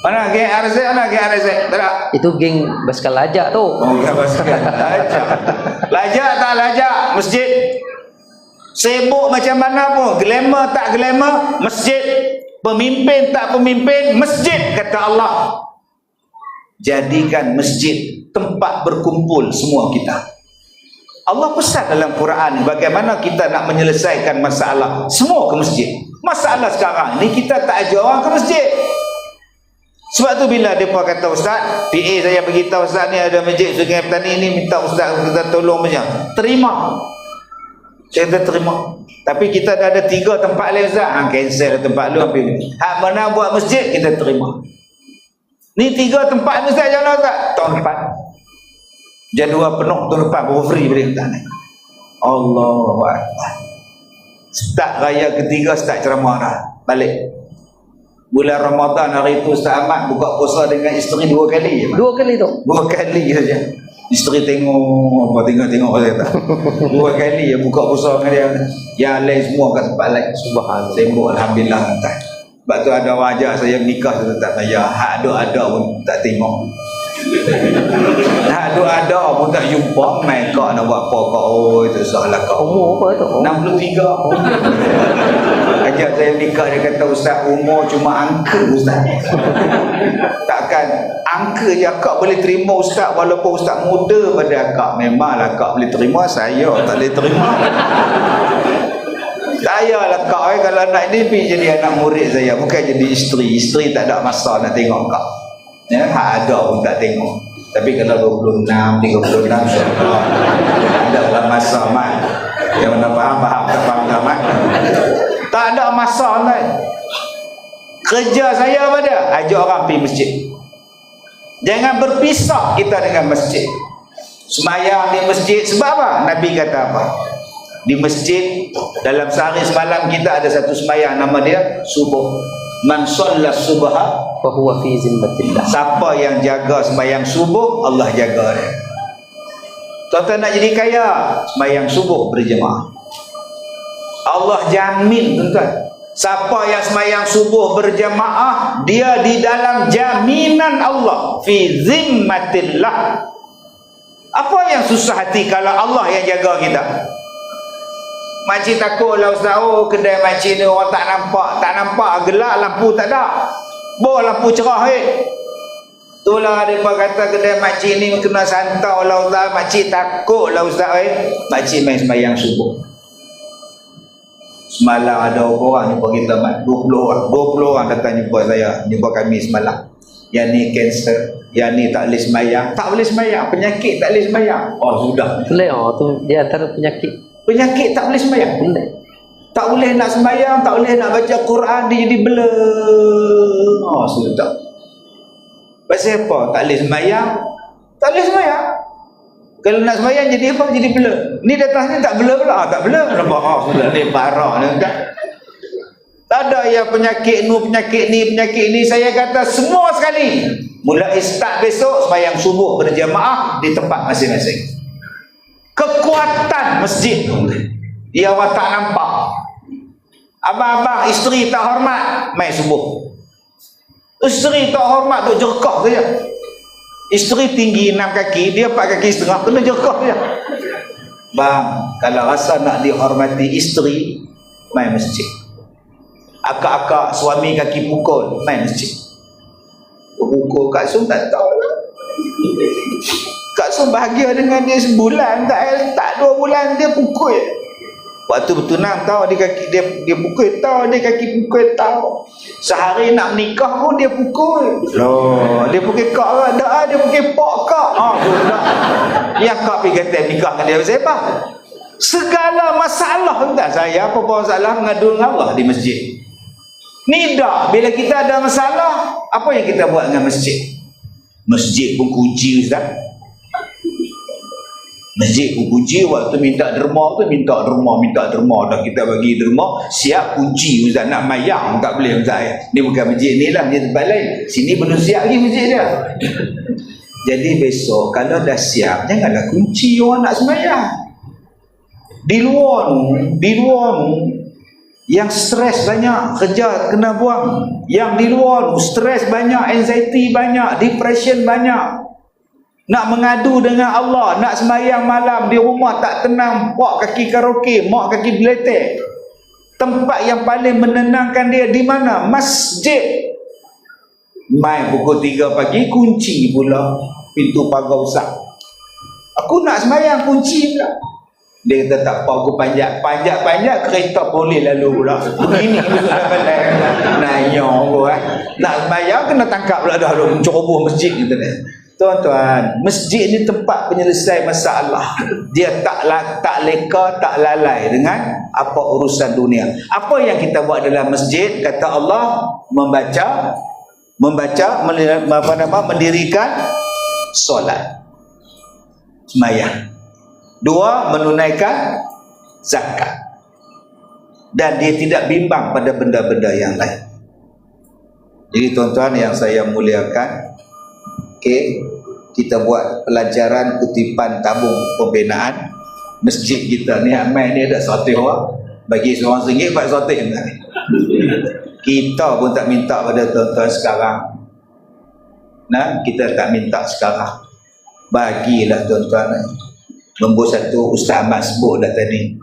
Mana? Geng RZ mana? Geng RZ? Tak ada? Itu geng basikal lajak tu. Oh, ya, basikal lajak. Lajak tak lajak, masjid. Sibuk macam mana pun, glamour tak glamour, masjid. Pemimpin tak pemimpin, masjid, kata Allah. Jadikan masjid tempat berkumpul semua kita. Allah pesan dalam Quran bagaimana kita nak menyelesaikan masalah semua ke masjid. Masalah sekarang ni kita tak ajar orang ke masjid. Sebab tu bila mereka kata, Ustaz, PA saya beritahu Ustaz ni ada masjid Sungai Petani ni, minta Ustaz kita tolong macam. Terima. Saya kata terima. Tapi kita dah ada 3 tempat lain Ustaz. Cancel tempat lu ambil. Hak mana buat masjid kita terima. Ni 3 tempat ni Ustaz, jalan Ustaz. Tahun depan. Jadual penuh, tahun depan baru free balik kita ni. Allahu Akbar. Start raya ketiga, start ceramah dah. Balik. Bulan Ramadan hari itu Ustaz Ahmad buka puasa dengan isteri 2 kali je. 2 kali tu. 2 kali saja. Isteri tengok saya tak. 2 kali je buka puasa dengan dia. Yang lain semua kat tempat lain. Subhanallah. Sibuk alhamdulillah entah. Sebab tu ada wajah saya nikah saya tak payah. Hak ada pun tak tengok. Hak ada pun tak jumpa. Mai kau nak buat apa kau? Oh itu salah kau. Umur apa tu? 63. Ajak saya nikah dia kata Ustaz umur cuma angka Ustaz. Takkan angka je akak boleh terima Ustaz walaupun Ustaz muda pada akak. Memanglah akak boleh terima, saya tak boleh terima. Saya lah kak kalau nak ni pergi jadi anak murid saya, bukan jadi isteri. Isteri tak ada masa nak tengok kak. Ya, hak ada pun tak tengok. Tapi kalau 26, 36 insya-Allah ada lah masa mat. Yang mana faham tak faham mat. Tak ada masa kan. Kerja saya apa dia? Ajak orang pergi masjid. Jangan berpisah kita dengan masjid. Semayang di masjid sebab apa? Nabi kata apa? Di masjid dalam sehari semalam kita ada satu semayang nama dia subuh. Man shalla subha Fa huwa fi zimmatillah. Siapa yang jaga semayang subuh, Allah jaga dia. Tuan-tuan nak jadi kaya, semayang subuh berjemaah. Allah jamin tuan-tuan. Siapa yang semayang subuh berjemaah, dia di dalam jaminan Allah, fi zimmatillah. Apa yang susah hati kalau Allah yang jaga kita? Makcik takutlah Ustaz, oh kedai makcik ni orang tak nampak gelap, lampu tak ada. Bawa lampu cerah itulah dia kata kedai makcik ni kena santau lah Ustaz. Makcik takutlah Ustaz makcik main sembahyang subuh. Semalam ada orang jumpa kita 20 orang datang jumpa saya, jumpa kami semalam. Yang ni kanser, Yang ni tak boleh sembahyang. Tak boleh sembahyang. Penyakit tak boleh sembahyang. Oh sudah. Pelik tu dia antara penyakit. Penyakit tak boleh sembahyang. Pelik. Tak boleh nak sembahyang, tak boleh nak baca Quran, dia jadi blur. Oh sudah. Pasal apa? Tak boleh sembahyang. Tak boleh sembahyang. Kalau nak sembahyang jadi apa? Jadi blur. Ni datang ni tak blur pula. Tak blur. Nampak? Oh sudah ni parah ni kan. Tak ada yang penyakit ni, penyakit ni. Saya kata semua sekali. Mulai start besok sembahyang subuh berjamaah di tempat masing-masing. Kekuatan masjid tu dia awak tak nampak. Abang-abang isteri tak hormat, mai subuh. Isteri tak hormat tu jerkah saja. Isteri tinggi 6 kaki, dia 4 kaki setengah, kena jerkah saja. Bang, kalau rasa nak dihormati isteri, mai masjid. Akak-akak suami kaki pukul, mai masjid. Pukul Kak Sum tak tahu lah. Kak Sum bahagia dengan dia sebulan, tak 2 bulan dia pukul. Waktu bertunang tahu dia kaki dia pukul tahu, dia kaki pukul tahu. Sehari nak menikah pun dia pukul. Loh, dia pukul kak lah, dah dia pukul pak kak. Sudah. Yang kak pergi kata nikah dengan dia siapa? Segala masalah entah saya apa masalah mengadu dengan Allah di masjid. Ni dah bila kita ada masalah, apa yang kita buat dengan masjid? Masjid pun kunci ustaz. Masjid pun kunci. Waktu minta derma tu minta derma dah kita bagi derma siap kunci ustaz. Nak mayang tak boleh ustaz. Ni bukan masjid ni lah, masjid tempat lain. Sini belum siap lagi masjid dia. Jadi besok kalau dah siap, janganlah kunci orang nak sembahyang. Di luar tu yang stres banyak, kerja kena buang. Yang di luar tu stres banyak, anxiety banyak, depression banyak. Nak mengadu dengan Allah, nak sembahyang malam di rumah tak tenang, pak kaki karaoke, mak kaki beletek. Tempat yang paling menenangkan dia di mana? Masjid. Mai pukul 3 pagi kunci pula pintu pagar besar. Aku nak sembahyang kunci pula. Dia kata tak apa, aku panjat kereta boleh lalu pula. Begini sudah balai. Nanya aku nak sembahyang kena tangkap pula dah menceroboh masjid gitu ni. Tuan-tuan, masjid ni tempat penyelesaian masalah. Dia tak leka, tak lalai dengan apa urusan dunia. Apa yang kita buat dalam masjid, kata Allah, membaca, mendirikan solat, sembahyang. 2, menunaikan zakat. Dan dia tidak bimbang pada benda-benda yang lain. Jadi tuan-tuan yang saya muliakan, kita buat pelajaran kutipan tabung pembinaan masjid kita ni. Amai ni ada 100 orang, bagi seorang RM1 buat 100 ni. Kita pun tak minta pada tuan-tuan sekarang. Nah, kita tak minta sekarang. Bagilah tuan-tuan. Nombor 1, Ustaz Ahmad sebut dah tadi,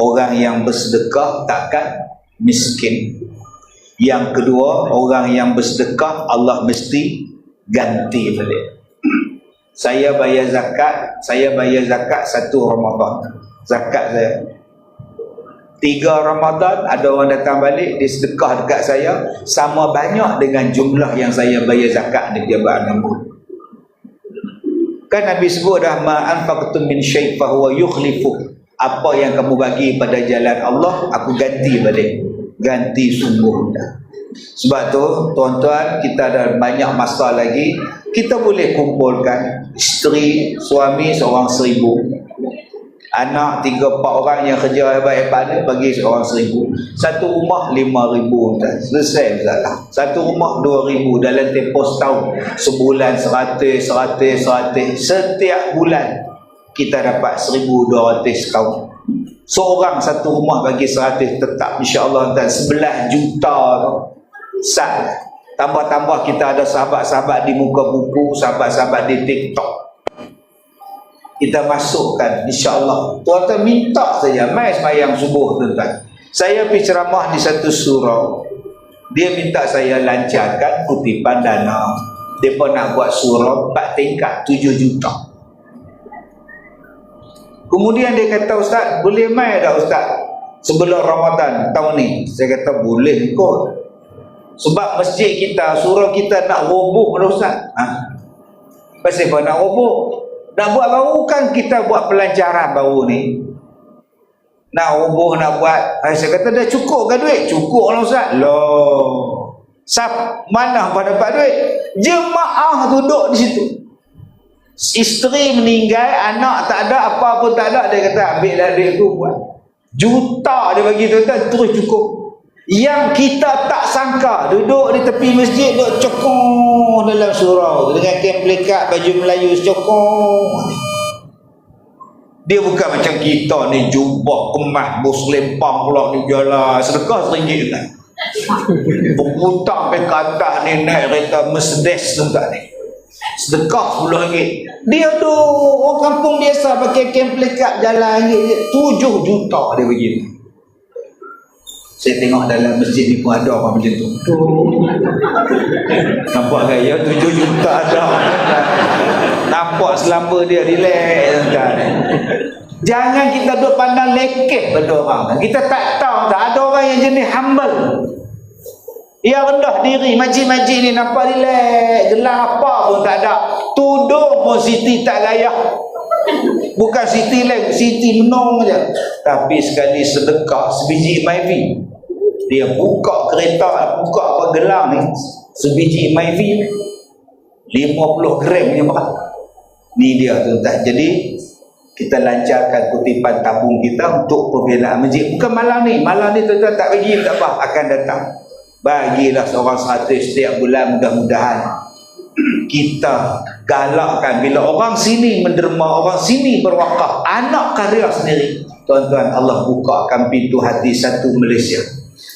orang yang bersedekah takkan miskin. Yang kedua, orang yang bersedekah Allah mesti ganti balik. Saya bayar zakat 1 Ramadan. Zakat saya 3 Ramadan ada orang datang balik, dia sedekah dekat saya sama banyak dengan jumlah yang saya bayar zakat di jabatan nombor. Kan Nabi sebut dah, ma anfaqtum min syai' fa huwa yukhlifu. Apa yang kamu bagi pada jalan Allah, aku ganti balik. Ganti sungguh dah. Sebab tu tuan-tuan, kita ada banyak masa lagi. Kita boleh kumpulkan isteri, suami seorang 1,000, anak 3-4 orang yang kerja hebat-hebat ni bagi seorang 1,000. Satu rumah 5,000 selesai masalah. Satu rumah 2,000 dalam tempoh setahun. Sebulan 100. Setiap bulan kita dapat 1,200 kaum. Seorang satu rumah bagi 100 tetap, insya-Allah, dan 11 juta tu. Sat. Tambah-tambah kita ada sahabat-sahabat di muka buku, sahabat-sahabat di TikTok. Kita masukkan, insya-Allah. Tuan-tuan minta saja, mai sembahyang subuh tuan-tuan. Saya pergi ceramah di satu surau. Dia minta saya lancarkan kutipan dana. Depa nak buat surau 4 tingkat, 7 juta. Kemudian dia kata, Ustaz, boleh mai tak Ustaz sebelum Ramadan tahun ni? Saya kata boleh kot. Sebab masjid kita, surau kita nak roboh dah Ustaz. Pasal apa nak roboh? Nak buat baru kan kita buat pelancaran baru ni. Nak roboh, nak buat. Saya kata dah cukup ke duit? Cukup lah Ustaz. Loh. Mana pada dapat duit? Jemaah duduk di situ. Isteri meninggal, anak tak ada, apa pun tak ada. Dia kata ambil dah duit tu buat. Juta dia bagi tuan-tuan, terus cukup. Yang kita tak sangka duduk di tepi masjid, duduk cokong dalam surau dengan kain pelikat, baju Melayu cokong. Dia bukan macam kita ni jubah kemas bos lempang pula ni jalan sedekah RM1 kan. Berputang ke atas ni naik kereta Mercedes tu tak ni. Sedekah RM10. Dia tu orang kampung biasa pakai kain pelikat jalan RM7 juta dia bagi. Saya tengok dalam masjid ni pun ada orang macam tu. Nampak gaya 7 juta ada. Nampak selamba dia relax. Jangan kita duduk pandang lekeh pada orang. Kita tak tahu tak ada orang yang jenis humble. Dia rendah diri. Majlis-majlis ni nampak relax. Gelang apa pun tak ada. Tudung pun Siti tak gaya. Bukan Siti lain, Siti menong je. Tapi sekali sedekah sebiji Myvi. Dia buka kereta, buka apa gelang ni, sebiji Myvi 50 gram punya berat. Ni dia tuan-tuan. Jadi kita lancarkan kutipan tabung kita untuk pembinaan masjid. Bukan malam ni tuan-tuan tak bagi tak apa, akan datang. Bagilah seorang 100 setiap bulan, mudah-mudahan kita galakkan bila orang sini menderma, orang sini berwakaf, anak karya sendiri. Tuan-tuan, Allah bukakan pintu hati satu Malaysia.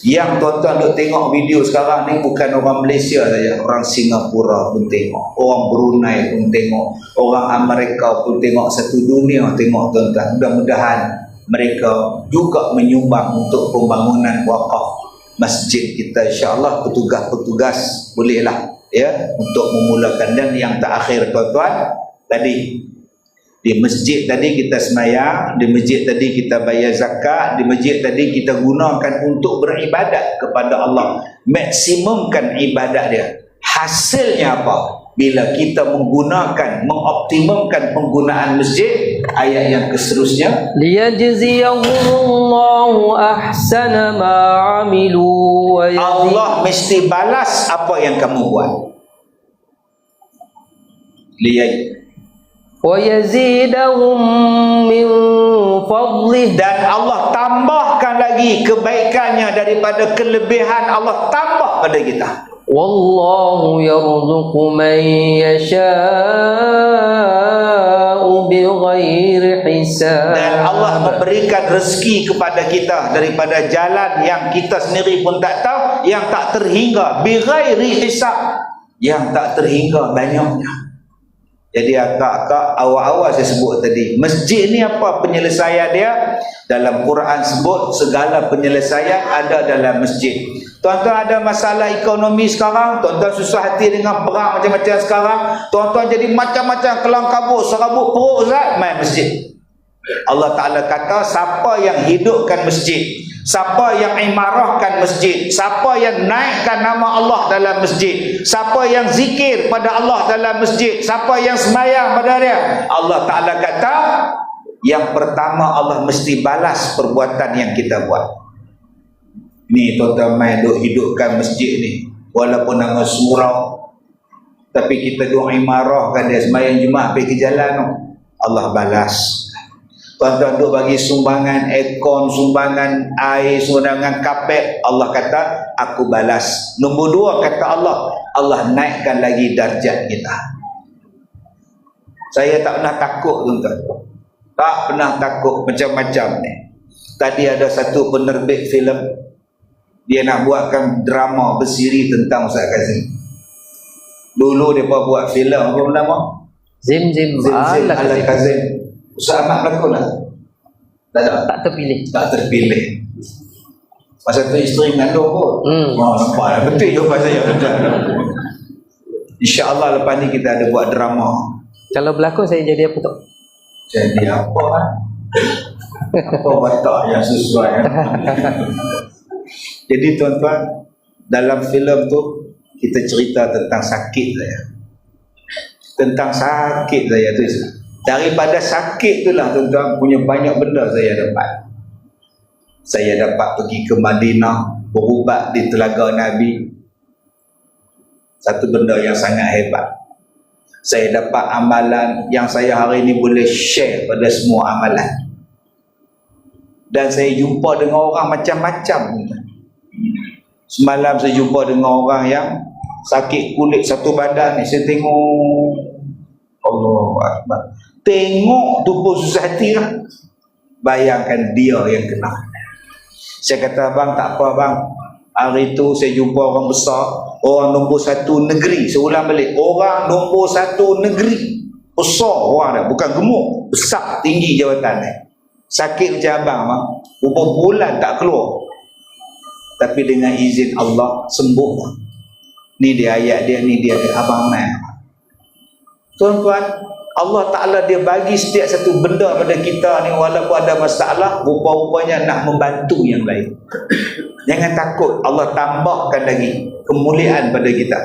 Yang tuan-tuan duk tengok video sekarang ni bukan orang Malaysia saja, orang Singapura pun tengok, orang Brunei pun tengok, orang Amerika pun tengok, satu dunia tengok tuan-tuan. Mudah-mudahan mereka juga menyumbang untuk pembangunan wakaf masjid kita, insya-Allah. Petugas-petugas bolehlah ya untuk memulakan. Dan yang terakhir tuan-tuan, tadi di masjid tadi kita sembahyang, di masjid tadi kita bayar zakat, di masjid tadi kita gunakan untuk beribadat kepada Allah. Maksimumkan ibadat dia. Hasilnya apa? Bila kita menggunakan, mengoptimumkan penggunaan masjid, ayat yang seterusnya, liyajziyahumullahu ahsana ma amilu wa Allah mesti balas apa yang kamu buat. wa yazidahum min fadlih, dan Allah tambahkan lagi kebaikannya daripada kelebihan Allah tambah pada kita. wallahu yarzuqu man yasha'u bighairi hisab, Dan Allah memberikan rezeki kepada kita daripada jalan yang kita sendiri pun tak tahu, yang tak terhingga, bighairi hisab, yang tak terhingga banyaknya. Jadi akak-akak, awal-awal saya sebut tadi, masjid ni apa penyelesaian dia? Dalam Quran sebut segala penyelesaian ada dalam masjid. Tuan-tuan ada masalah ekonomi sekarang, tuan-tuan susah hati dengan perang macam-macam sekarang, tuan-tuan jadi macam-macam kelang kabut, serabut perut, Ustaz, main masjid. Allah Ta'ala kata, siapa yang hidupkan masjid, siapa yang imarahkan masjid, siapa yang naikkan nama Allah dalam masjid, siapa yang zikir pada Allah dalam masjid, siapa yang sembahyang pada dia, Allah Ta'ala kata, yang pertama Allah mesti balas perbuatan yang kita buat. Ni tuan-tuan main duk hidupkan masjid ni, walaupun nama surau, tapi kita duk imarahkan dia, sembahyang Jumaat pergi ke jalan, Allah balas. Tuan-tuan duk bagi sumbangan aircon, sumbangan air, sumbangan kapet, Allah kata aku balas. Nombor 2 kata Allah, Allah naikkan lagi darjat kita. Saya tak pernah takut tuan-tuan, tak pernah takut macam-macam ni. Tadi ada satu penerbit filem, dia nak buatkan drama bersiri tentang Ustaz Kazim. Dulu dia buat filem apa nama? Zim Al-Kazim. Ustaz Ahmad berlakon lah? tak terpilih. Tak terpilih. Masa tu isteri mengandung pun. Nampak lah. Betul jawapan saya. InsyaAllah lepas ni kita ada buat drama. Kalau berlakon saya jadi apa tu? Jadi apa kan? Apa watak yang sesuai kan? Jadi tuan-tuan, dalam filem tu kita cerita tentang sakit saya. tentang sakit saya tu. Daripada sakit itulah tuan-tuan, punya banyak benda saya dapat. Saya dapat pergi ke Madinah, berubat di Telaga Nabi. Satu benda yang sangat hebat. Saya dapat amalan yang saya hari ini boleh share pada semua amalan. Dan saya jumpa dengan orang macam-macam. Semalam saya jumpa dengan orang yang sakit kulit satu badan ni. Saya tengok, Allahu Akbar, tengok tu pun susah hati lah. Bayangkan dia yang kena. Saya kata, abang tak apa bang, hari tu saya jumpa orang besar, orang nombor satu negeri. Saya ulang balik, orang nombor satu negeri. Besar orang dah, bukan gemuk, besar, tinggi jawatan ni. Sakit macam abang bang, beberapa bulan tak keluar, tapi dengan izin Allah sembuh. Ni dia ayat dia, ni dia abang man. Tuan-tuan, Allah Ta'ala dia bagi setiap satu benda pada kita ni, walaupun ada masalah, rupa-rupanya nak membantu yang lain. Jangan takut, Allah tambahkan lagi kemuliaan pada kita.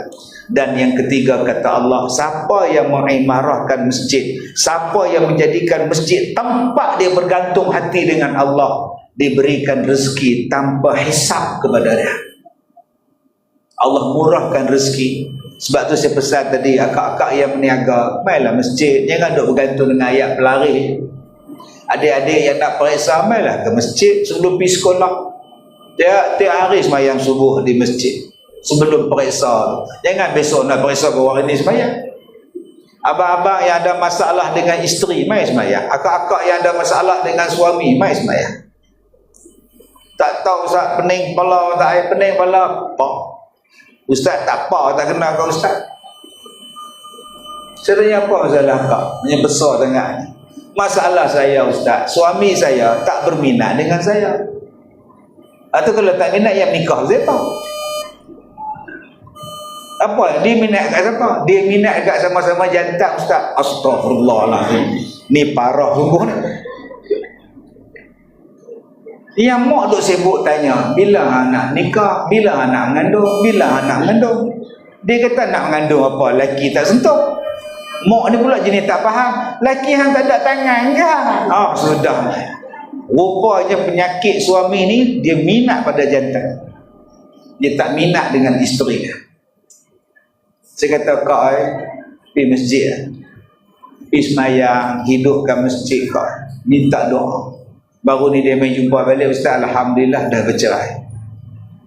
Dan yang ketiga kata Allah, siapa yang mengimarahkan masjid, siapa yang menjadikan masjid tempat dia bergantung hati dengan Allah, diberikan rezeki tanpa hisap kepada dia. Allah murahkan rezeki. Sebab tu saya pesan tadi, akak-akak yang berniaga, mainlah masjid, jangan duk bergantung dengan ayat pelari. Adik-adik yang nak periksa, mainlah ke masjid sebelum pergi sekolah. Tiap hari semayang subuh di masjid sebelum periksa. Jangan besok nak periksa baru hari ni semayang. Abang-abang yang ada masalah dengan isteri, mai semayang. Akak-akak yang ada masalah dengan suami, mai semayang. Tak tahu Ustaz, pening kepala, tak pening kepala. Ustaz tak apa, tak kenal kau Ustaz. Saya tanya, apa masalah kau? Yang besar sangat. Masalah saya Ustaz, suami saya tak berminat dengan saya. Atau kalau tak minat, yang nikah siapa? Apa? Dia minat kat siapa? Dia minat kat sama-sama jantan Ustaz. Astaghfirullahaladzim. Ni parah sungguh ni. Yang mak duk sibuk tanya, bila anak nikah, bila anak mengandung, bila anak mengandung. Dia kata nak mengandung apa? Laki tak sentuh. Mak ni pula jenis tak faham. Laki hang tak ada tangan ke? Sudah. Rupanya penyakit suami ni, dia minat pada jantan. Dia tak minat dengan isteri dia. Saya kata, kau pergi masjid, pergi semayang, hidupkan masjid kau, minta doa. Baru ni dia main jumpa balik, Ustaz, alhamdulillah dah bercerai.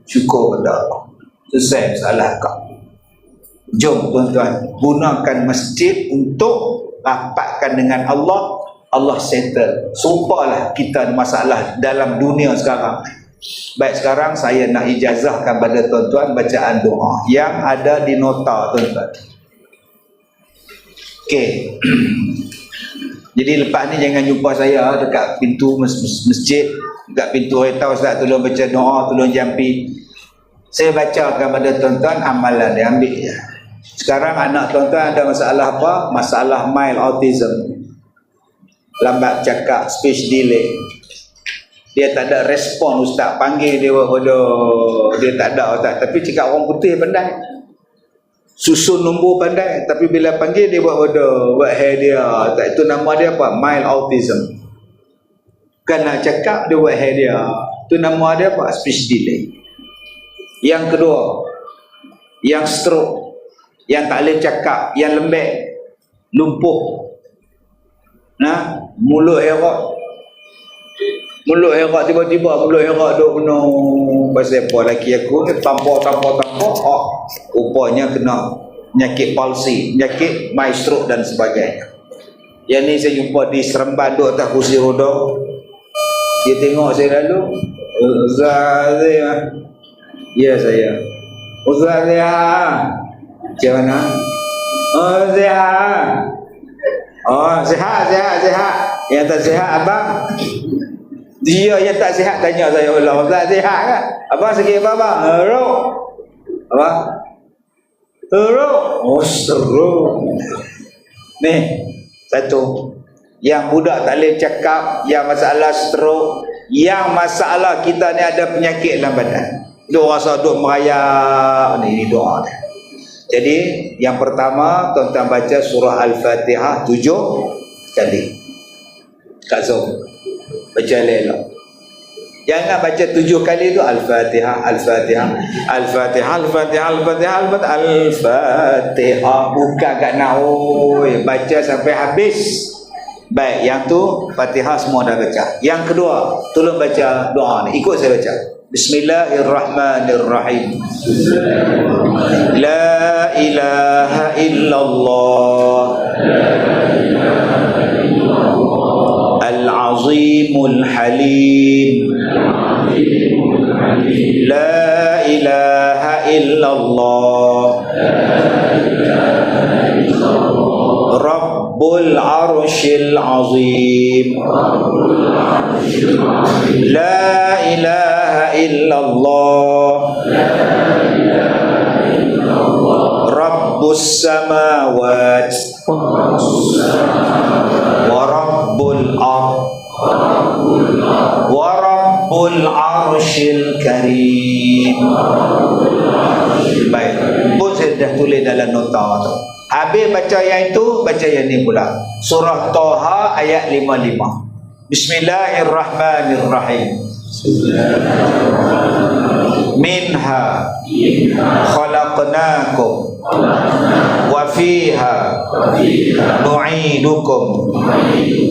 Syukur pada Allah. Selesai masalah kau. Jom tuan-tuan, gunakan masjid untuk rapatkan dengan Allah. Allah settle. Sumpahlah kita ada masalah dalam dunia sekarang. Baik, sekarang saya nak ijazahkan pada tuan-tuan bacaan doa yang ada di nota tuan-tuan. Okey. Jadi lepas ni jangan jumpa saya dekat pintu masjid, dekat pintu kereta, Ustaz tolong baca doa, tolong jampi. Saya bacakan pada tuan-tuan amalan dia, ambil je. Sekarang anak tuan-tuan ada masalah apa? Masalah mild autism. Lambat cakap, speech delay. Dia tak ada respon Ustaz, panggil dia bodoh. Dia tak ada Ustaz, tapi cakap orang putih pandai. Susun nombor pandai, tapi bila panggil dia buat bodoh, buat hair dia. Tak, itu nama dia apa? Mild autism. Bukan nak cakap, dia buat hair dia. Itu nama dia apa? Speech delay. Yang kedua, yang stroke, yang tak boleh cakap, yang lembek, lumpuh, mulut erat. Mulut erat, tiba-tiba mulut erat duk penuh. Pasal apa laki aku ni tampar. Rupanya kena penyakit palsi, penyakit stroke dan sebagainya. Yang ni saya jumpa di Seremban duk atas kursi roda. Dia tengok saya lalu, Ustaz saya. Ya saya. Ustaz saya. Macam mana? Sihat. Sihat. Yang tak sihat abang. Dia yang tak sihat tanya saya, Allah, Ustaz sihat kan? Abang sakit apa abang? Teruk. Apa? Teruk. Teruk. Ni, satu. Yang budak tak boleh cakap, yang masalah stroke, yang masalah kita ni ada penyakit dalam badan. Dia rasa duk merayap. Ni doa dia. Jadi yang pertama tuan-tuan baca surah Al-Fatihah 7 kali. Kak Zul baca elok. Jangan baca 7 kali tu Al-Fatihah, Al-Fatihah, Al-Fatihah, Al-Fatihah, Al-Fatihah, Al-Fatihah, Al-Fatihah. Buka kat nak, baca sampai habis. Baik, yang tu Fatihah semua dah baca. Yang kedua, tolong baca doa ni. Ikut saya baca. Bismillahirrahmanirrahim. La ilaha illallah Al-Azimul Halim. La ilaha illallah Rabbul Arshil Azim. La ilaha illallah Rabbus Samawat wa Rabbul Ard wa Rabbul Arshil Karim. Baik, pun saya dah tulis dalam nota tu. Habis baca yang itu, baca yang ni pula. Surah Taha ayat 55. Bismillahirrahmanirrahim. Minha khalaqnakum wa fiha nu'idukum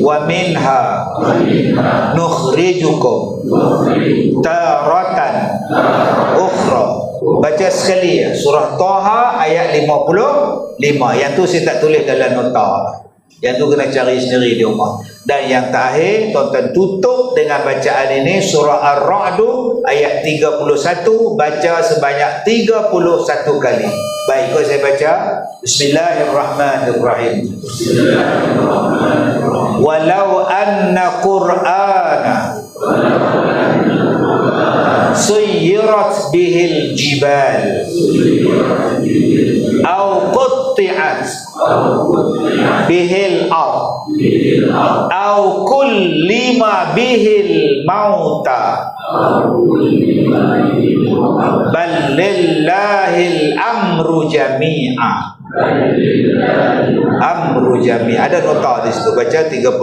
wa minha nukhrijukum taratan ukhra. Baca sekali ya. Surah Taha ayat 55. Yang tu saya tak tulis dalam nota. Yang tu kena cari sendiri di rumah. Dan yang terakhir, tuan-tuan tutup dengan bacaan ini surah Ar-Ra'd ayat 31, baca sebanyak 31 kali. Baik, kalau saya baca Bismillahirrahmanirrahim. Walau anna Qur'ana suyirat bihil jibal au qutti'at bihil ard au kullima bihil mauta bal lillahil amru jami'a. Amru jami'. Ada nota di situ, baca 31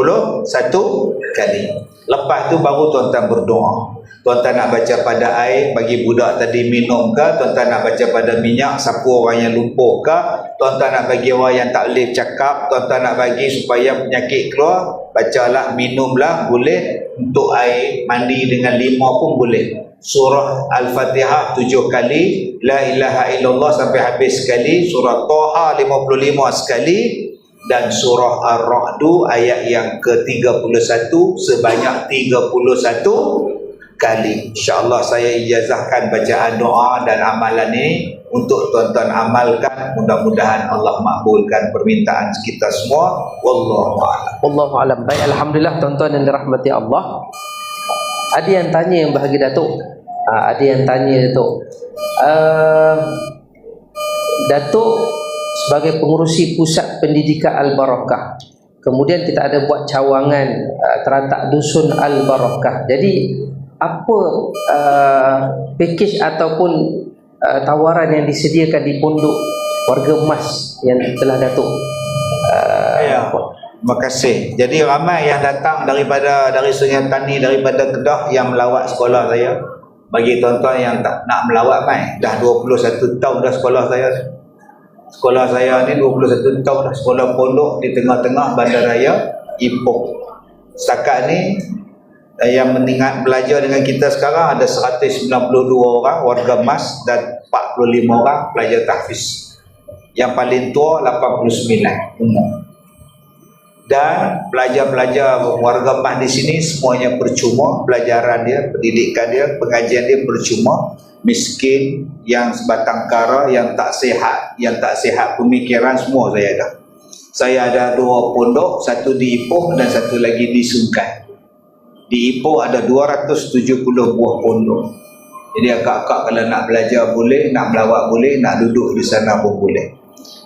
kali. Lepas tu baru tuan-tuan berdoa. Tuan-tuan nak baca pada air bagi budak tadi minum ke, tuan-tuan nak baca pada minyak sapu orang yang lumpuh ke, tuan-tuan nak bagi orang yang tak boleh cakap, tuan-tuan nak bagi supaya penyakit keluar, bacalah, minumlah, boleh. Untuk air mandi dengan 5 pun boleh. Surah Al-Fatihah 7 kali, La ilaha illallah sampai habis sekali, surah Taha 55 sekali, dan surah Ar-Ra'd ayat yang ke-31 sebanyak 31 kali. InsyaAllah saya ijazahkan bacaan doa dan amalan ini untuk tuan-tuan amalkan. Mudah-mudahan Allah makbulkan permintaan kita semua. Wallahu a'lam. Wallahu a'lam. Baik, alhamdulillah tuan-tuan yang dirahmati Allah. Ada yang tanya yang bahagia Datuk. Ada yang tanya Datuk. Datuk sebagai pengurusi Pusat Pendidikan Al-Barakah. Kemudian kita ada buat cawangan terantak Dusun Al-Barakah. Jadi apa package ataupun tawaran yang disediakan di pondok warga emas yang telah Datuk terima kasih. Jadi ramai yang datang dari Sungai Tani, daripada Kedah yang melawat sekolah saya. Bagi tuan-tuan yang tak nak melawat mai, dah 21 tahun dah sekolah saya. Sekolah saya ni 21 tahun dah, sekolah pondok di tengah-tengah bandaraya Ipoh. Setakat ni yang meningkat belajar dengan kita sekarang ada 192 orang warga emas dan 45 orang pelajar tahfiz. Yang paling tua 89 umur. Dan pelajar-pelajar warga emas di sini semuanya percuma, pelajaran dia, pendidikan dia, pengajian dia percuma. Miskin, yang sebatang kara, yang tak sihat pemikiran, semua saya ada. Saya ada 2 pondok, satu di Ipoh dan satu lagi di Sungkai. Di Ipoh ada 270 buah pondok. Jadi akak-akak kalau nak belajar boleh, nak melawat boleh, nak duduk di sana pun boleh.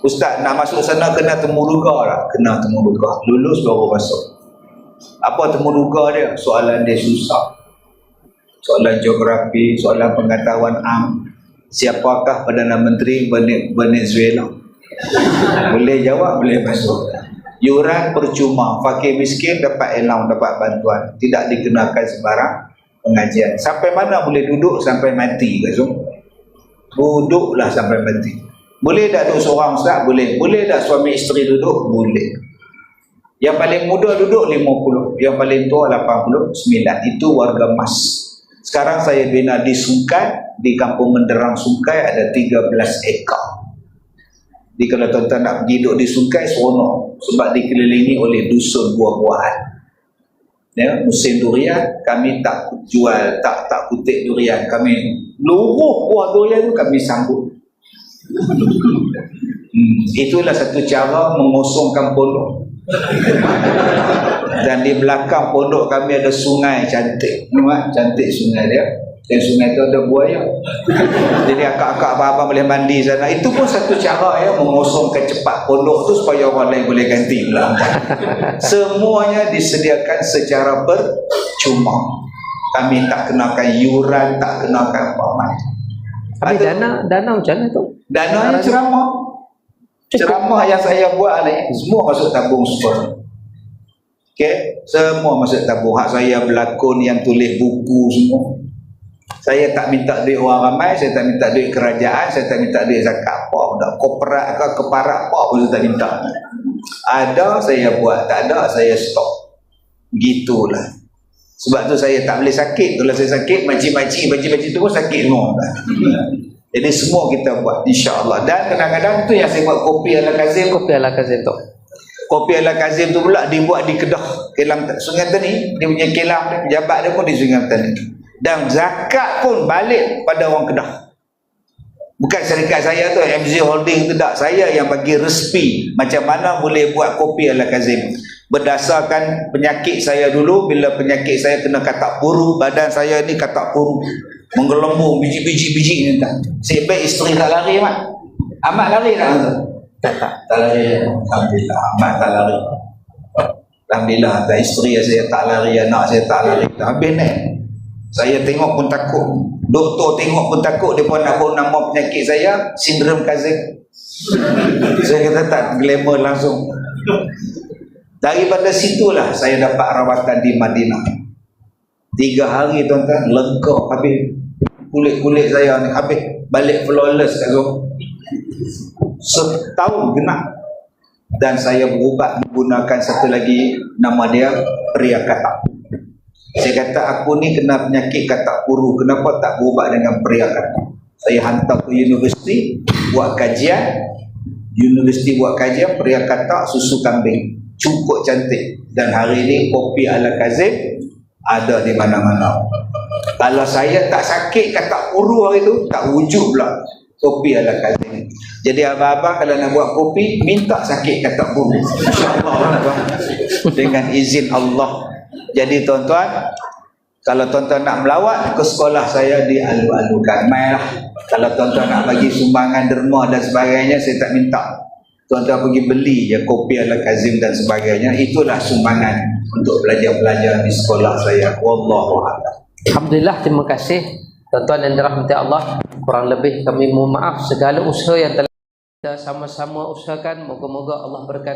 Ustaz, nak masuk sana kena temuruga tak? Kena temuruga. Lulus baru masuk. Apa temuruga dia? Soalan dia susah. Soalan geografi, soalan pengetahuan am. siapakah Perdana Menteri Venezuela? Boleh jawab, boleh masuk. Yuran percuma, fakir miskin dapat allowance, dapat bantuan, tidak dikenakan sembarang pengajian. Sampai mana boleh duduk sampai mati ke so? Duduklah sampai mati. Boleh tak duduk seorang ustaz? Boleh. Boleh tak suami isteri duduk? Boleh. Yang paling muda duduk 50, yang paling tua 89. Itu warga emas. Sekarang saya bina di Sungkai, di Kampung Menderang Sungkai ada 13 ekar. Jadi kalau tuan-tuan nak pergi duduk di Sungkai, seronok sebab dikelilingi oleh dusun buah-buahan. Ya, musim durian kami tak jual, tak kutip durian, kami luruh buah durian tu kami sambut. Itulah satu cara mengosongkan pondok. Dan di belakang pondok kami ada sungai cantik. Nampak cantik sungai dia. Dan sungai tu ada buaya. Jadi akak-akak abang-abang boleh mandi sana. Itu pun satu cara ya mengosongkan cepat pondok tu supaya orang lain boleh ganti pula. Semuanya disediakan secara percuma. Kami tak kenakan yuran, tak kenakan apa-apa. Tapi dana macam mana tu? Dananya ceramah. Ceramah yang saya buat ni semua masuk tabung semua. Okey, semua masuk tabung. Hak saya berlakon, yang tulis buku semua. Saya tak minta duit orang ramai, saya tak minta duit kerajaan, saya tak minta duit zakat apa, dak korporat ke keparat apa pun saya tak minta. Ada saya buat, tak ada saya stop. Gitulah. Sebab tu saya tak boleh sakit. Kalau saya sakit, makcik-makcik tu pun sakit semua. Jadi semua kita buat insya-Allah. Dan kadang-kadang tu yang saya buat kopi ala Kazim. Kopi ala Kazim tu. Kopi ala Kazim tu pula dibuat di Kedah, Kelang Sungai Tani. Dia punya kelang dia, pejabat dia pun di Sungai Tani. Dan zakat pun balik pada orang Kedah. Bukan syarikat saya tu, MZ Holding tu tak. Saya yang bagi resipi macam mana boleh buat kopi ala Kazim. Berdasarkan penyakit saya dulu, bila penyakit saya kena katak puru, badan saya ni katak puru, menggelembung biji-biji ni tak. Saya baik isteri tak lari mak. Amat lari tak tu? Tak lari. Alhamdulillah amat tak lari. Alhamdulillah tak, isteri saya tak lari, anak saya tak lari. Habis ni saya tengok pun takut. Doktor tengok pun takut. Dia pun nak bawa nama penyakit saya sindrom Kazim. Saya kata tak, glamour langsung. Daripada situlah saya dapat rawatan di Madinah. 3 hari tuan-tuan, lega habis. Kulit-kulit saya ni habis, balik flawless kat Zom. Setahun genap. Dan saya berubat menggunakan satu lagi, nama dia Pria Katak. Saya kata aku ni kena penyakit katak puru, kenapa tak berubat dengan Pria Katak? Saya hantar ke universiti buat kajian. Universiti buat kajian Pria Katak susu kambing, cukup cantik. Dan hari ini kopi ala Kazim ada di mana-mana. Kalau saya tak sakit katak puru hari tu, tak wujud pula kopi ala Kazim. Jadi abang-abang kalau nak buat kopi, minta sakit katak puru, insya-Allah dengan izin Allah. Jadi tuan-tuan, kalau tuan-tuan nak melawat ke sekolah saya dialu-alukan, mainlah. Kalau tuan-tuan nak bagi sumbangan derma dan sebagainya, saya tak minta. Tuan-tuan pergi beli je kopi ala Kazim dan sebagainya. Itulah sumbangan untuk pelajar-pelajar di sekolah saya. Wallahu a'lam. Alhamdulillah, terima kasih tuan-tuan yang dirahmati Allah. Kurang lebih kami mohon maaf segala usaha yang telah kita sama-sama usahakan. Moga-moga Allah berkati.